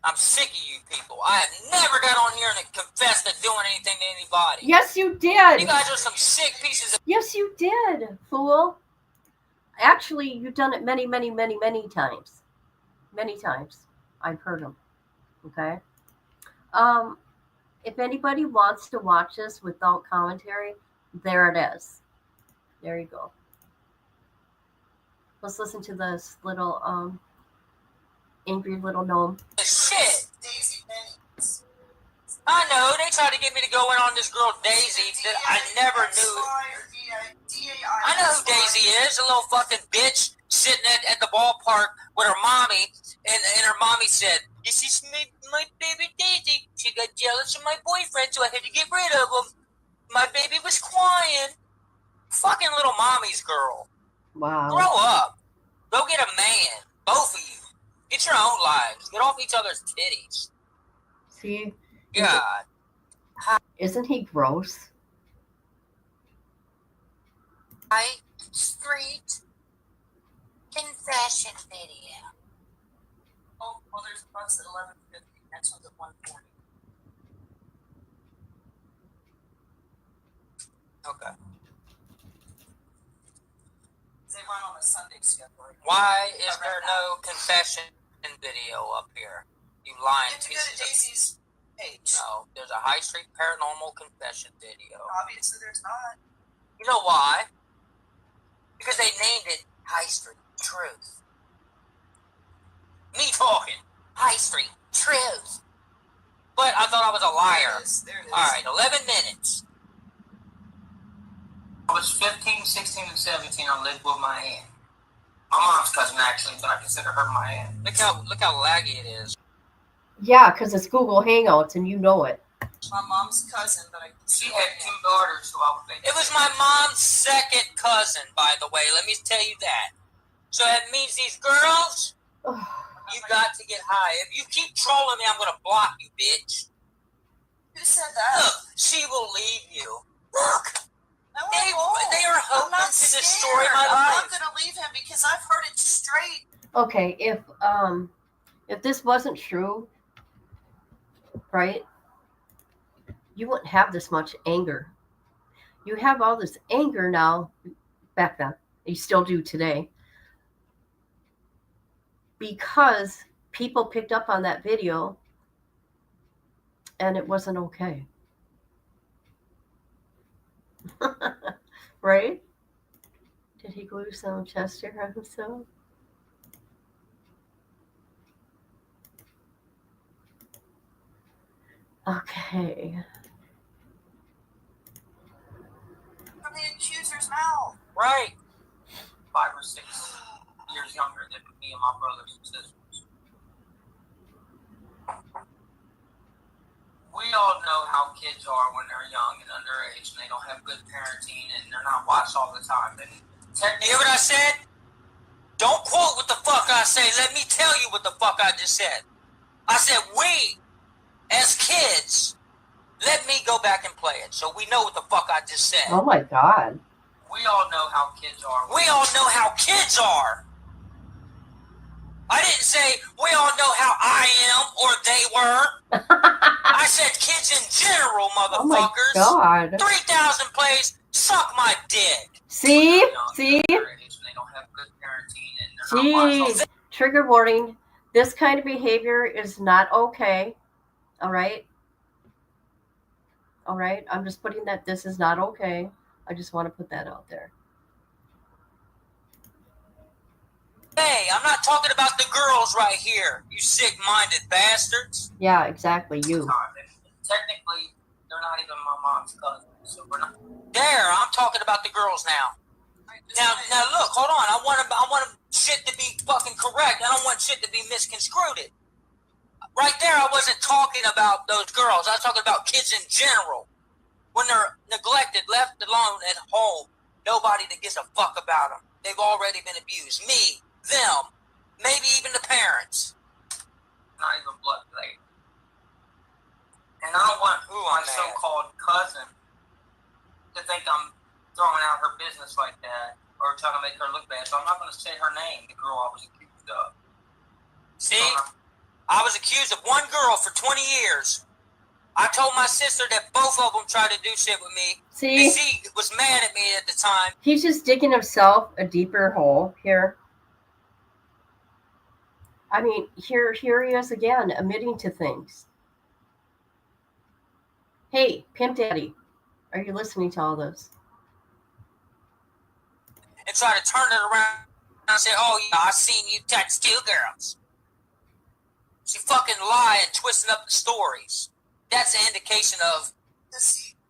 I'm sick of you people. I have never got on here and confessed to doing anything to anybody. Yes, you did. You guys are some sick pieces of. Yes, you did, fool. Actually, you've done it many, many, many, many times. Many times. I've heard them. Okay? If anybody wants to watch this without commentary, there it is. There you go. Let's listen to this little angry little gnome. Shit. I know, they tried to get me to go in on this girl Daisy that I never knew. I know who Daisy is, a little fucking bitch sitting at the ballpark with her mommy, and her mommy said, "This is my baby Daisy. She got jealous of my boyfriend, so I had to get rid of him. My baby was crying." Fucking little mommy's girl. Wow. Grow up. Go get a man. Both of you. Get your own lives. Get off each other's titties. See? God. Isn't he gross? High Street confession video. Oh, well, there's a bus at 11:50. Next one's at 1:40. Okay. They run on a Sunday schedule. Right? Why is there no confession video up here? You lying You have to go to pieces of... Daisy's page. No, there's a High Street Paranormal confession video. Obviously, there's not. You know why? Because they named it High Street Truth. Me talking. High Street Truth. But I thought I was a liar. There it is. All right, 11 minutes. I was 15, 16, and 17. I lived with my aunt. My mom's cousin, actually, but I consider her my aunt. Look how laggy it is. Yeah, because it's Google Hangouts and you know it. My mom's cousin, but I She had 2 daughters who I would think. It was my mom's second cousin, by the way. Let me tell you that. So that means these girls, you got to get high. If you keep trolling me, I'm going to block you, bitch. Who said that? Look, she will leave you. Look. No, They are I'm hoping not to scared. destroy my I'm life. not going to leave him because I've heard it straight. Okay, if this wasn't true, right? You wouldn't have this much anger. You have all this anger now, back then. You still do today. Because people picked up on that video and it wasn't okay. Right? Did he glue some chest hair on himself? Okay. From the accuser's mouth. Right. 5 or 6 years younger than me and my brothers and sisters. We all know how kids are when they're young and underage and they don't have good parenting and they're not watched all the time. And you hear what I said? Don't quote what the fuck I say. Let me tell you what the fuck I just said. I said we, as kids, let me go back and play it so we know what the fuck I just said. Oh my God. We all know how kids are. We all know how kids are. I didn't say we all know how I am or they were. I said kids in general, Oh my motherfuckers. God. 3,000 plays, suck my dick. See? See? They don't have good parenting and they're not watching. See? Trigger warning. This kind of behavior is not okay. All right? All right? I'm just putting that this is not okay. I just want to put that out there. Hey, I'm not talking about the girls right here, you sick-minded bastards. Yeah, exactly. You. Technically, they're not even my mom's cousins, so we're not. There, I'm talking about the girls now. Now look, hold on. I want shit to be fucking correct. I don't want shit to be misconstrued. Right there, I wasn't talking about those girls. I was talking about kids in general. When they're neglected, left alone at home, nobody that gives a fuck about them. They've already been abused. Me, them, maybe even the parents. Not even blood related. And I don't want my so-called cousin to think I'm throwing out her business like that or trying to make her look bad. So I'm not going to say her name, the girl I was accused of. See, I was accused of one girl for 20 years. I told my sister that both of them tried to do shit with me. See? And she was mad at me at the time. He's just digging himself a deeper hole here. I mean, here he is again, admitting to things. Hey, Pimp Daddy, are you listening to all this? And try to turn it around and say, oh, yeah, I seen you text 2 girls. She fucking lied and twisting up the stories. That's an indication of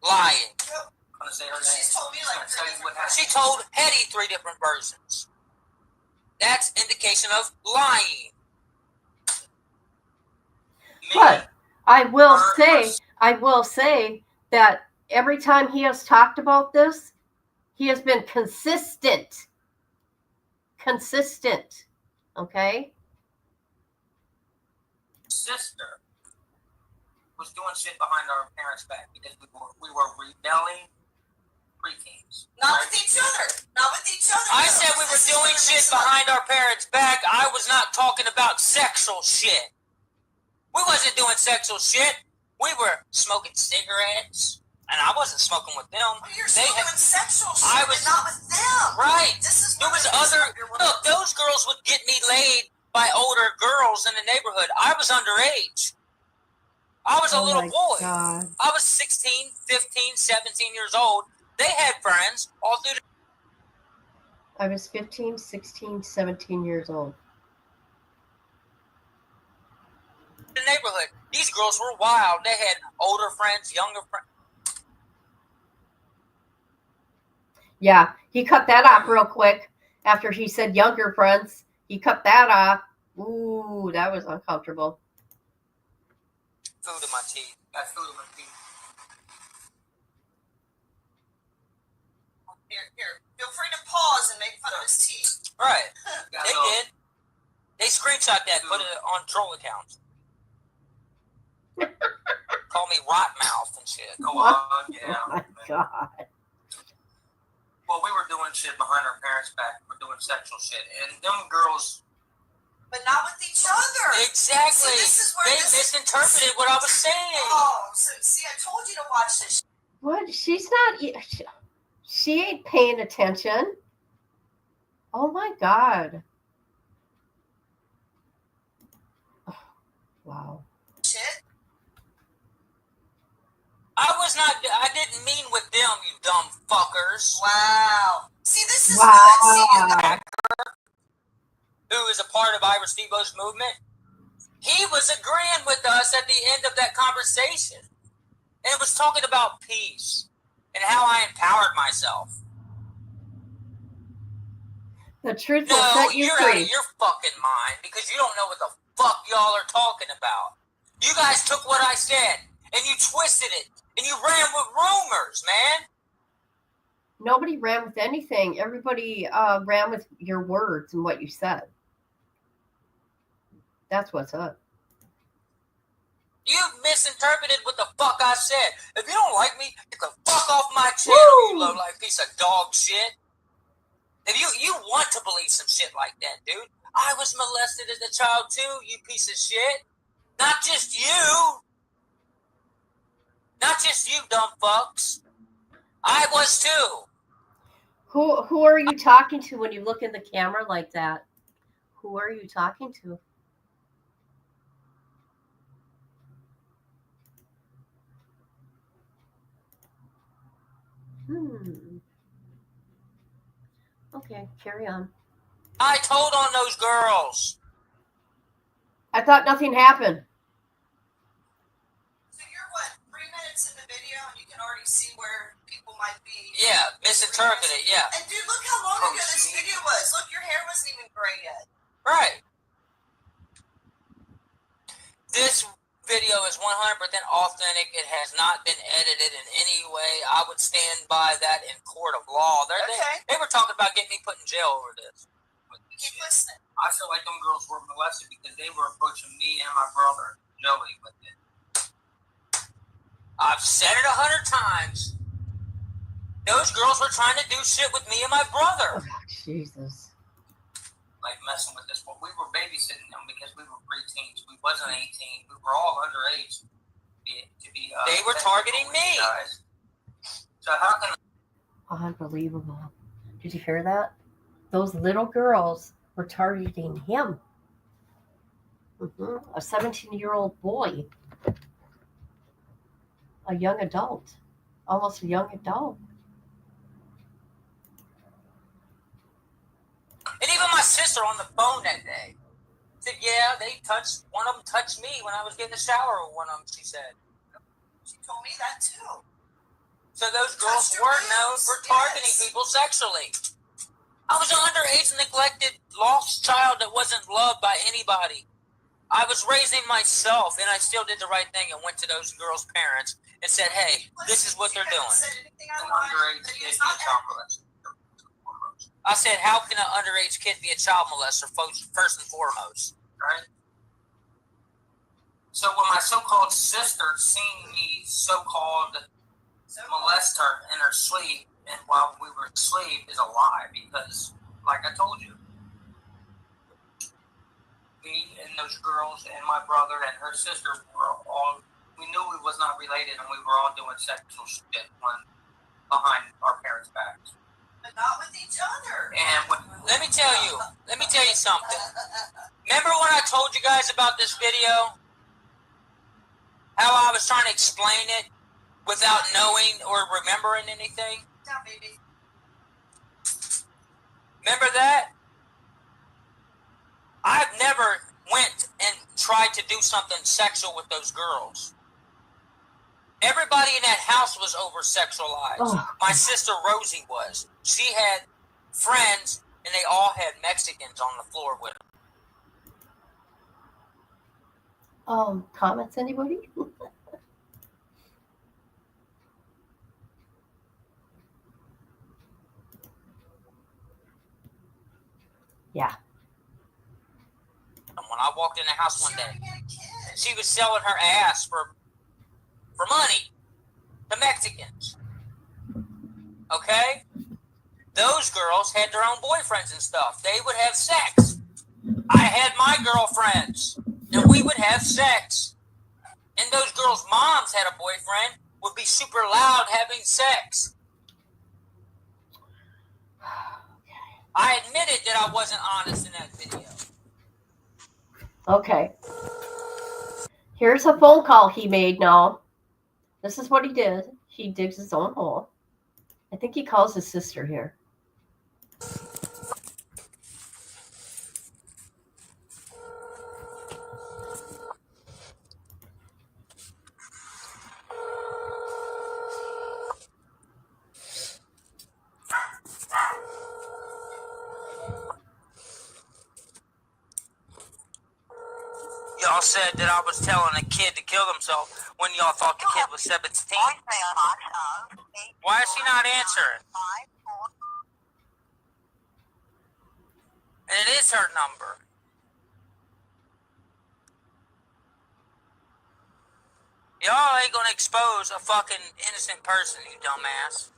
lying. Yep. I'm gonna say her name. She's told me like 3 different She told Hetty 3 different versions. That's indication of lying. But I will say that every time he has talked about this, he has been consistent. Consistent. Okay? Sister was doing shit behind our parents' back because we were rebelling preteens. Not with each other. Not with each other. I said we were doing shit behind our parents' back. I was not talking about sexual shit. We wasn't doing sexual shit. We were smoking cigarettes, and I wasn't smoking with them. Well, you're still doing sexual shit, but not with them. Right. This is There was other. Look, those girls would get me laid by older girls in the neighborhood. I was underage. I was a little boy. God. I was 16, 15, 17 years old. They had friends all through I was 15, 16, 17 years old. the neighborhood. These girls were wild. They had older friends, younger friends. Yeah, he cut that off real quick after he said younger friends. He cut that off. Ooh, that was uncomfortable. Food in my teeth. Got food in my teeth. Here. Feel free to pause and make fun of his teeth. Right. They did. They screenshot that, put it on troll accounts. Call me rot mouth and shit. Go on, yeah. Oh my God. Well, we were doing shit behind our parents' back. We're doing sexual shit, and them girls. But not with each other. Exactly. See, this is where they misinterpreted what I was saying. Oh, so see, I told you to watch this. What? She's not. She ain't paying attention. Oh my God. Oh, wow. Shit. I didn't mean with them, you dumb fuckers. Wow. See, this is Wow. good. See, you got Who is a part of Ira Stevo's movement? He was agreeing with us at the end of that conversation. And it was talking about peace and how I empowered myself. The truth will No, set you you're out free. of your fucking mind because you don't know what the fuck y'all are talking about. You guys took what I said and you twisted it and you ran with rumors, man. Nobody ran with anything. Everybody ran with your words and what you said. That's what's up. You misinterpreted what the fuck I said. If you don't like me, get the fuck off my channel, you low-life piece of dog shit. If you want to believe some shit like that, dude. I was molested as a child too, you piece of shit. Not just you. Not just you, dumb fucks. I was too. Who are you talking to when you look in the camera like that? Who are you talking to? Okay, carry on. I told on those girls. I thought nothing happened. So you're what, 3 minutes in the video and you can already see where people might be. Yeah, misinterpreted, yeah. And dude, look how long ago this video was. Look, your hair wasn't even gray yet. Right. This video is 100% authentic. It has not been edited in any way. I would stand by that in court of law. They were talking about getting me put in jail over this. Keep listening. I feel like them girls were molested because they were approaching me and my brother, Joey, with it. I've said it 100 times. Those girls were trying to do shit with me and my brother. Oh, Jesus. Like messing with us. Well, we were babysitting them because we were preteens. We wasn't 18. We were all underage. They were targeting me. Guys. So how can Unbelievable. Did you hear that? Those little girls were targeting him. A 17-year-old boy. A young adult. Almost a young adult. And even my sister on the phone that day said, yeah, one of them touched me when I was getting a shower with one of them, she said. She told me that too. So those girls were known for targeting people sexually. I was an underage, neglected, lost child that wasn't loved by anybody. I was raising myself, and I still did the right thing and went to those girls' parents and said, hey, this is what they're doing. I said, how can an underage kid be a child molester, first and foremost? Right? So when my so-called sister seen me so-called molest her in her sleep, and while we were asleep, is a lie, because, like I told you, me and those girls and my brother and her sister we knew we was not related, and we were all doing sexual shit behind our parents' backs. But not with each other. And let me tell you something. Remember when I told you guys about this video? How I was trying to explain it without knowing or remembering anything? Yeah, baby. Remember that? I've never went and tried to do something sexual with those girls. Everybody in that house was over-sexualized. Oh. My sister Rosie was. She had friends, and they all had Mexicans on the floor with them. Comments, anybody? Yeah. And when I walked in the house one day, she was selling her ass for money to Mexicans. Okay? Those girls had their own boyfriends and stuff. They would have sex. I had my girlfriends, and we would have sex. And those girls' moms had a boyfriend, would be super loud having sex. I admitted that I wasn't honest in that video. Okay. Here's a phone call he made now. This is what he did. He digs his own hole. I think he calls his sister here. Y'all said that I was telling a kid to kill himself when y'all thought the kid was 17. Why is she not answering? And it is her number. Y'all ain't gonna expose a fucking innocent person, you dumbass.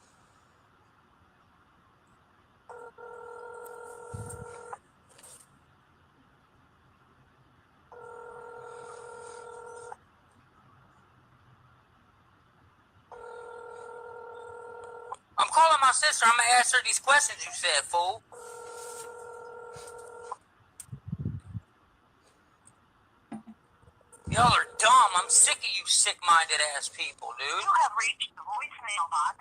I'm calling my sister. I'm gonna ask her these questions you said, fool. Y'all are dumb. I'm sick of you sick-minded ass people, dude. You have reached the voicemail box.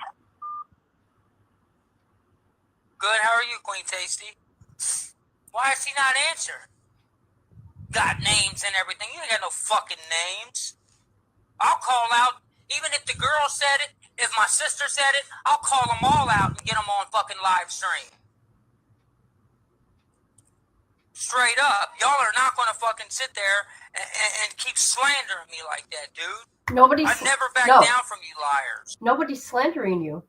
Good, how are you, Queen Tasty? Why is she not answering? Got names and everything. You ain't got no fucking names. I'll call out, even if the girl said it, if my sister said it, I'll call them all out and get them on fucking live stream. Straight up. Y'all are not going to fucking sit there and keep slandering me like that, dude. I never back down from you liars. Nobody's slandering you.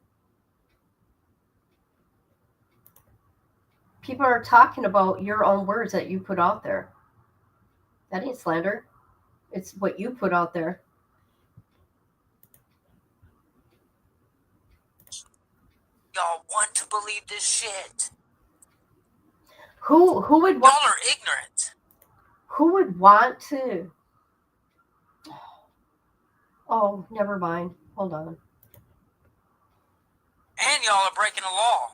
People are talking about your own words that you put out there. That ain't slander. It's what you put out there. y'all want to believe this shit. Who would Y'all want? are ignorant. Who would want to? Oh, never mind. Hold on. And y'all are breaking the law.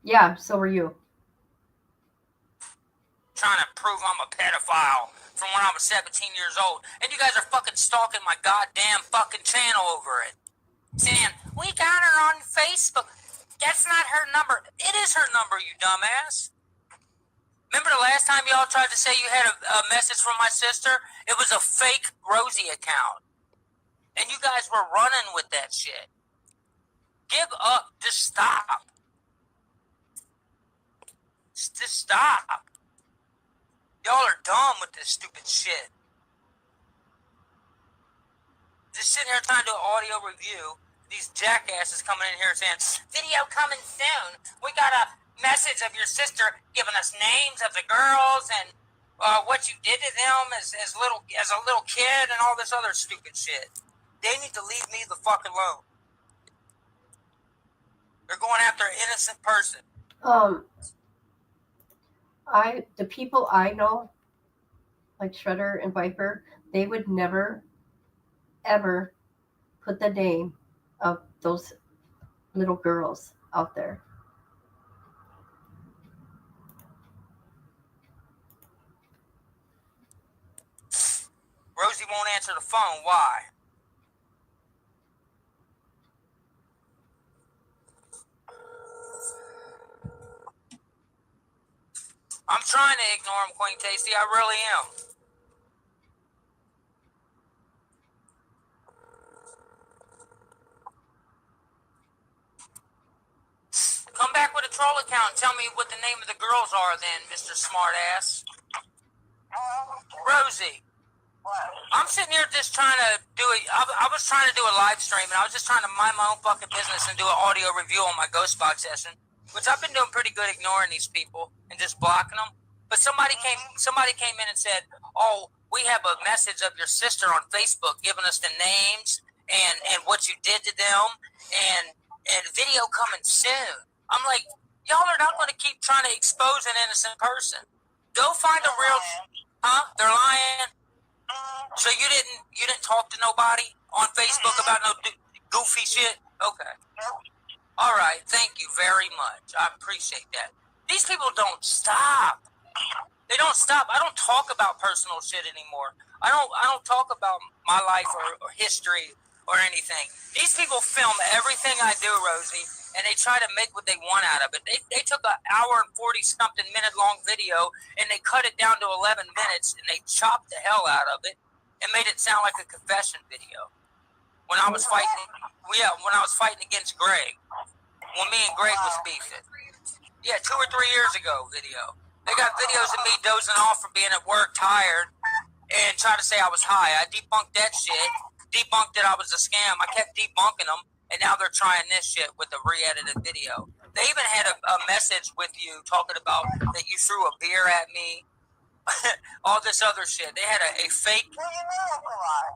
Yeah, so were you. Trying to prove I'm a pedophile from when I was 17 years old. And you guys are fucking stalking my goddamn fucking channel over it. Saying, we got her on Facebook. That's not her number. It is her number, you dumbass. Remember the last time y'all tried to say you had a message from my sister? It was a fake Rosie account. And you guys were running with that shit. Give up. Just stop. Just stop. Y'all are dumb with this stupid shit. Just sitting here trying to do an audio review. These jackasses coming in here saying, video coming soon. We got a message of your sister giving us names of the girls and what you did to them as a little kid and all this other stupid shit. They need to leave me the fuck alone. They're going after an innocent person. The people I know, like Shredder and Viper, they would never, ever put the name of those little girls out there. Rosie won't answer the phone. Why? I'm trying to ignore him, Queen Tasty. I really am. Come back with a troll account and tell me what the name of the girls are then, Mr. Smartass. Rosie. I'm sitting here just trying to do it. I was trying to do a live stream, and I was just trying to mind my own fucking business and do an audio review on my Ghostbox session, which I've been doing pretty good ignoring these people and just blocking them. But somebody came in and said, "Oh, we have a message of your sister on Facebook giving us the names and what you did to them and video coming soon." I'm like, y'all are not going to keep trying to expose an innocent person. Go find a real, They're lying. So you didn't talk to nobody on Facebook about no goofy shit? Okay. All right. Thank you very much. I appreciate that. These people don't stop. They don't stop. I don't talk about personal shit anymore. I don't talk about my life or history or anything. These people film everything I do, Rosie, and they try to make what they want out of it. They took an hour and 40-something minute long video and they cut it down to 11 minutes and they chopped the hell out of it and made it sound like a confession video. When I was fighting against Greg, when me and Greg was beefing. Yeah, 2 or 3 years ago video. They got videos of me dozing off from being at work tired and trying to say I was high. I debunked that shit. Debunked that I was a scam. I kept debunking them. And now they're trying this shit with the re-edited video. They even had a message with you talking about that you threw a beer at me. All this other shit. They had a fake. Well, you know it's a lie.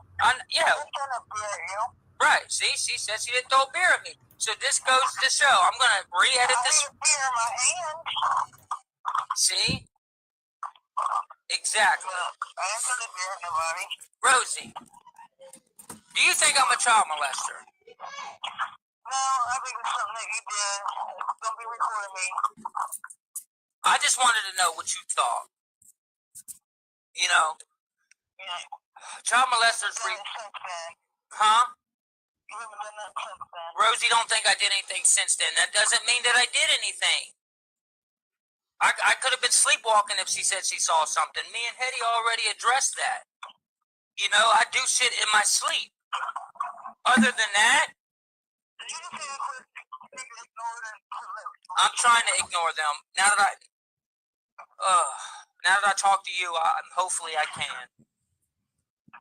Yeah. I didn't throw a beer at you. Right. See, she said she didn't throw a beer at me. So this goes to show. I'm going to re-edit this. I had a beer in my hand. See? Exactly. Look, I didn't throw the beer at nobody. Rosie, do you think I'm a child molester? No, I think it's something that you did. Don't be recording me. I just wanted to know what you thought. You know, Yeah. child molesters. You haven't done it since then. Huh? You haven't done that since then. Rosie don't think I did anything since then. That doesn't mean that I did anything. I could have been sleepwalking if she said she saw something. Me and Hetty already addressed that. You know, I do shit in my sleep. Other than that, Did you just say a quick thing to ignore it and I'm trying to ignore them. Now that I talk to you, hopefully I can.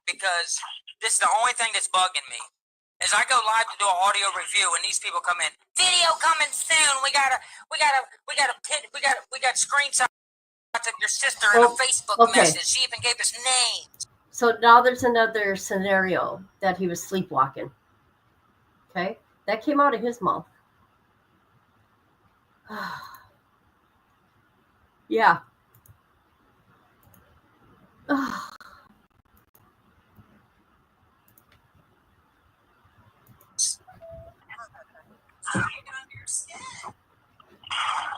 Because this is the only thing that's bugging me. Is I go live to do an audio review and these people come in, video coming soon. We got screenshots of your sister in a Facebook message. She even gave us names. So now there's another scenario that he was sleepwalking. Okay? That came out of his mouth. Yeah. Ugh. Get under your skin.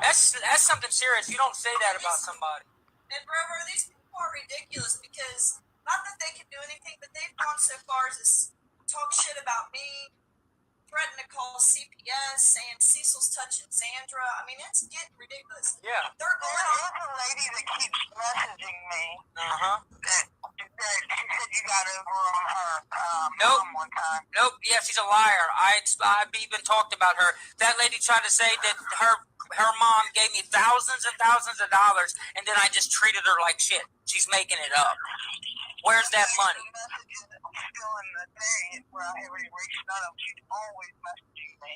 That's something serious. You don't say that about somebody. And Rover, these people are ridiculous because not that they can do anything, but they've gone so far as to talk shit about me, threaten to call CPS, saying Cecil's touching Sandra. I mean, it's getting ridiculous. Yeah. They're There going is a lady that keeps messaging me that she said you got over on her Nope. mom one time. Nope. Yeah, she's a liar. I've even talked about her. That lady tried to say that her mom gave me thousands and thousands of dollars, and then I just treated her like shit. She's making it up. Where's that money? The messages still in the day where I haven't reached none of them. She's always messaging me.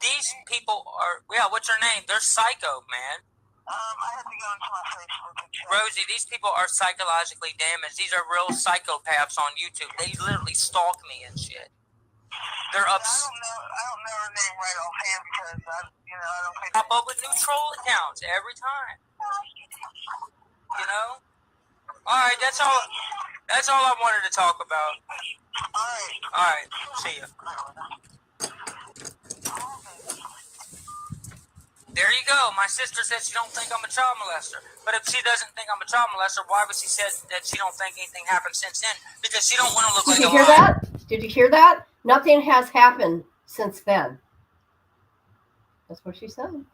These people are, yeah, what's her name? They're psycho, man. I have to go into my Facebook and check. Rosie, these people are psychologically damaged. These are real psychopaths on YouTube. They literally stalk me and shit. They're I upset. don't know her name right offhand because I don't think. Pop up with new troll accounts every time. You know? Alright, that's all I wanted to talk about. Alright, see ya. There you go. My sister said she don't think I'm a child molester. But if she doesn't think I'm a child molester, why would she say that she don't think anything happened since then? Because she don't want to look like Did a you hear liar. that? Did you hear that? Nothing has happened since then. That's what she said.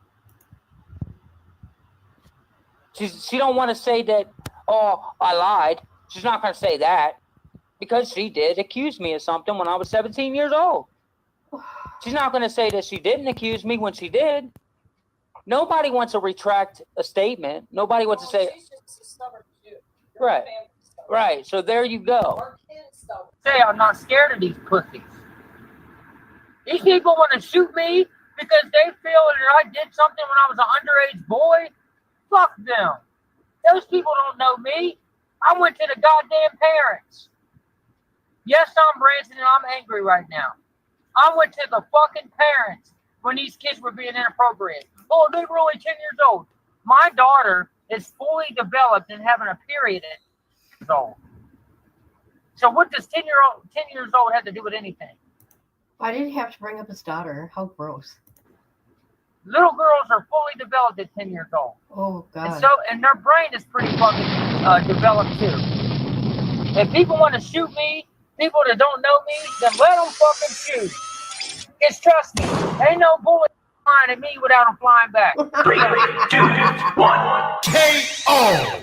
She don't want to say that, oh, I lied. She's not going to say that because she did accuse me of something when I was 17 years old. She's not going to say that she didn't accuse me when she did. Nobody wants to retract a statement. Nobody wants to say, right, right. So there you go. Say I'm not scared of these pussies. These people want to shoot me because they feel that I did something when I was an underage boy. Fuck them. Those people don't know me. I went to the goddamn parents. Yes, I'm ranting and I'm angry right now. I went to the fucking parents when these kids were being inappropriate. Oh, they were only 10 years old. My daughter is fully developed and having a period at 10 years old. So what does 10 years old have to do with anything? Why did he have to bring up his daughter? How gross. Little girls are fully developed at 10 years old. Oh, God. And their brain is pretty fucking developed too. If people want to shoot me, people that don't know me, then let them fucking shoot. Because trust me, ain't no bullet flying at me without them flying back. 3, 2, 1. KO!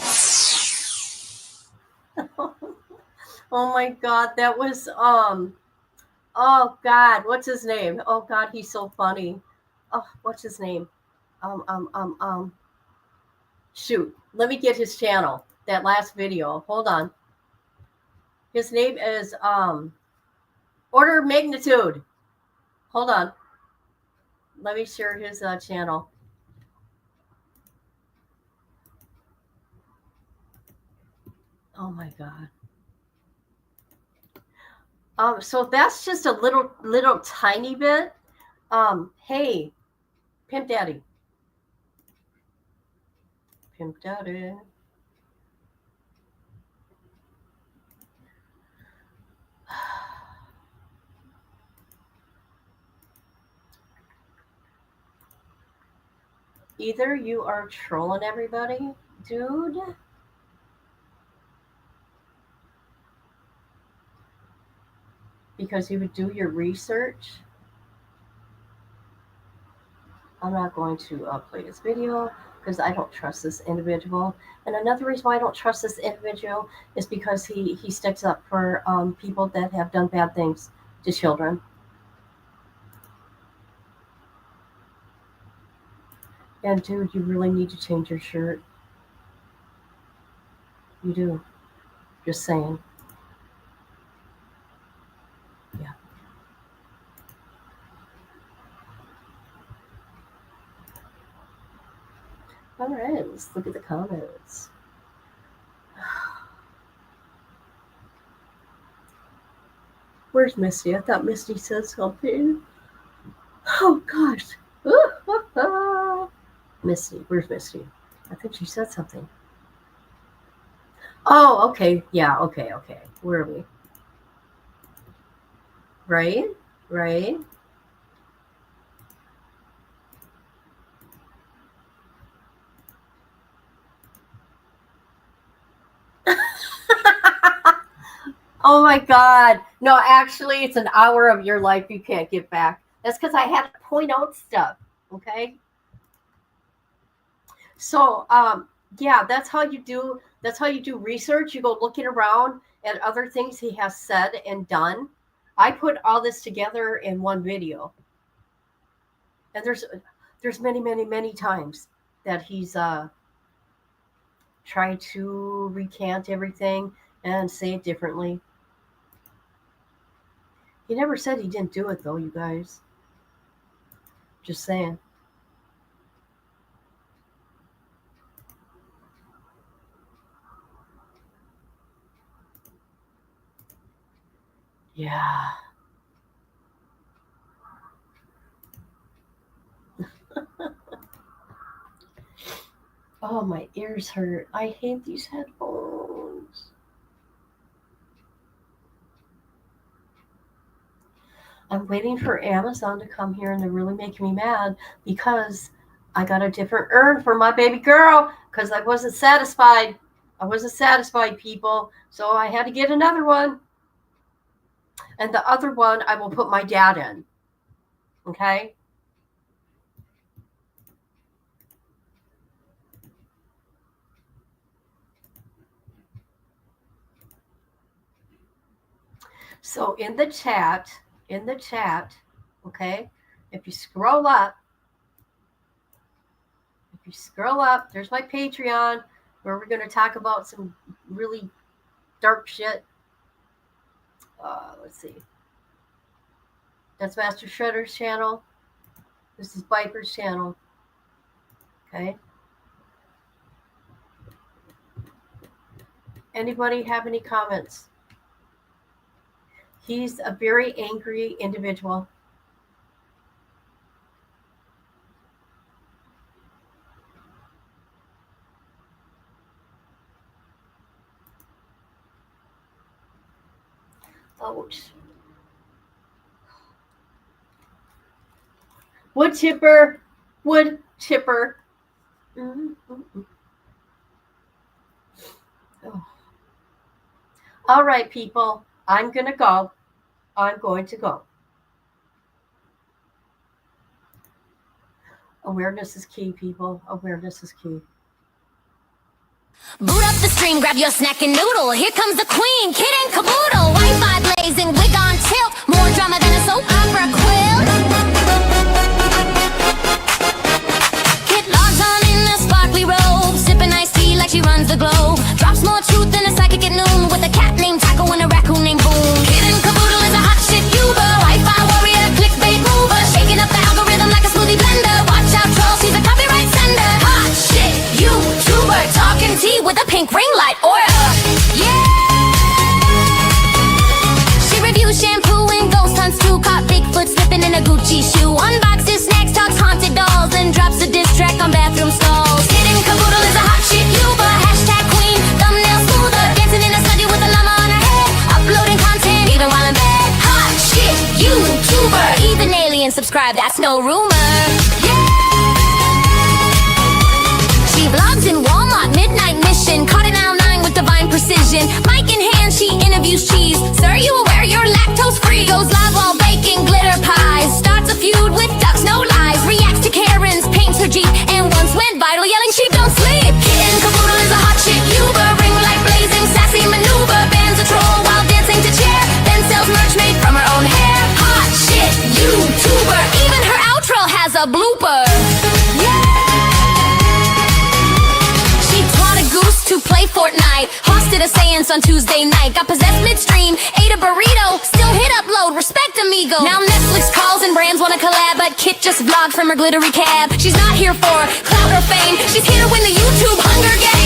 Oh my God, that was oh God, what's his name? Oh God, he's so funny. Oh, what's his name? Shoot, let me get his channel. That last video. Hold on. His name is Order of Magnitude. Hold on. Let me share his channel. Oh my God. So that's just a little tiny bit. Hey, Pimp Daddy. Pimp Daddy. Either you are trolling everybody, dude. Because you would do your research. I'm not going to play this video because I don't trust this individual. And another reason why I don't trust this individual is because he sticks up for people that have done bad things to children. And dude, you really need to change your shirt. You do. Just saying. Yeah. All right, let's look at the comments. Where's Misty? I thought Misty said something. Oh, gosh. Misty. Where's Misty? I think she said something. Oh, okay. Yeah, okay. Where are we? Right? Oh my God. No, actually, it's an hour of your life you can't get back. That's because I had to point out stuff. Okay. So, yeah, that's how you do research. You go looking around at other things he has said and done. I put all this together in one video. And there's many times that he's tried to recant everything and say it differently. He never said he didn't do it, though, you guys. Just saying. Yeah. Oh, my ears hurt. I hate these headphones. I'm waiting for Amazon to come here, and they're really making me mad because I got a different urn for my baby girl because I wasn't satisfied. People. So I had to get another one. And the other one I will put my dad in. Okay? So in the chat, okay, if you scroll up, there's my Patreon where we're going to talk about some really dark shit. Let's see. That's Master Shredder's channel. This is Viper's channel. Okay. Anybody have any comments? He's a very angry individual. Ouch. Wood chipper. Mm-hmm. Oh. All right, people. I'm going to go. Awareness is key, people. Awareness is key. Boot up the stream, grab your snack and noodle. Here comes the queen, kid and caboodle. Wi-Fi blazing, wig on tilt. More drama than a soap opera quilt. Kid logs on in a sparkly robe, sipping iced tea like she runs the globe. Drops more truth than a psychic at noon, with a cat named Taco and a raccoon named Boom. Kid and caboodle is a hot shit Uber. Wi-Fi warrior, clickbait mover, shaking up the algorithm like a smoothie blender. Watch out, troll, she's a copyright sender. Hot shit YouTuber, talking tea with a pink ring light aura. Yeah. She reviews shampoo and ghost hunts too. Caught Bigfoot slipping in a Gucci shoe. Unboxes snacks, talks haunted dolls, and drops a diss track on bathroom stalls. Kid and caboodle is a hot shit Uber. Hashtag queen, thumbnail smoother, dancing in a study with a llama on her head. Uploading content even while in bed. Hot shit YouTuber. Even aliens subscribe, that's no rumor. Yeah. She vlogs in Walmart, midnight mission. Caught in aisle 9 with divine precision. Mic in hand, she interviews cheese. Sir, you aware you're lactose free? Goes live while baking glitter pies. Starts a feud with ducks, no lies. Reacts to Karen's, paints her Jeep, and once went viral yelling sheep don't sleep. Kid and caboodle is a hot shit Uber. Ring light blazing, sassy maneuver. Bans a troll while dancing to chair. Then sells merch made from her own hair. Hot shit YouTuber. Even her outro has a blooper. To play Fortnite, hosted a seance on Tuesday night. Got possessed midstream, ate a burrito. Still hit upload, respect amigo. Now Netflix calls and brands wanna collab, but Kit just vlogged from her glittery cab. She's not here for clout or fame, she's here to win the YouTube Hunger Games.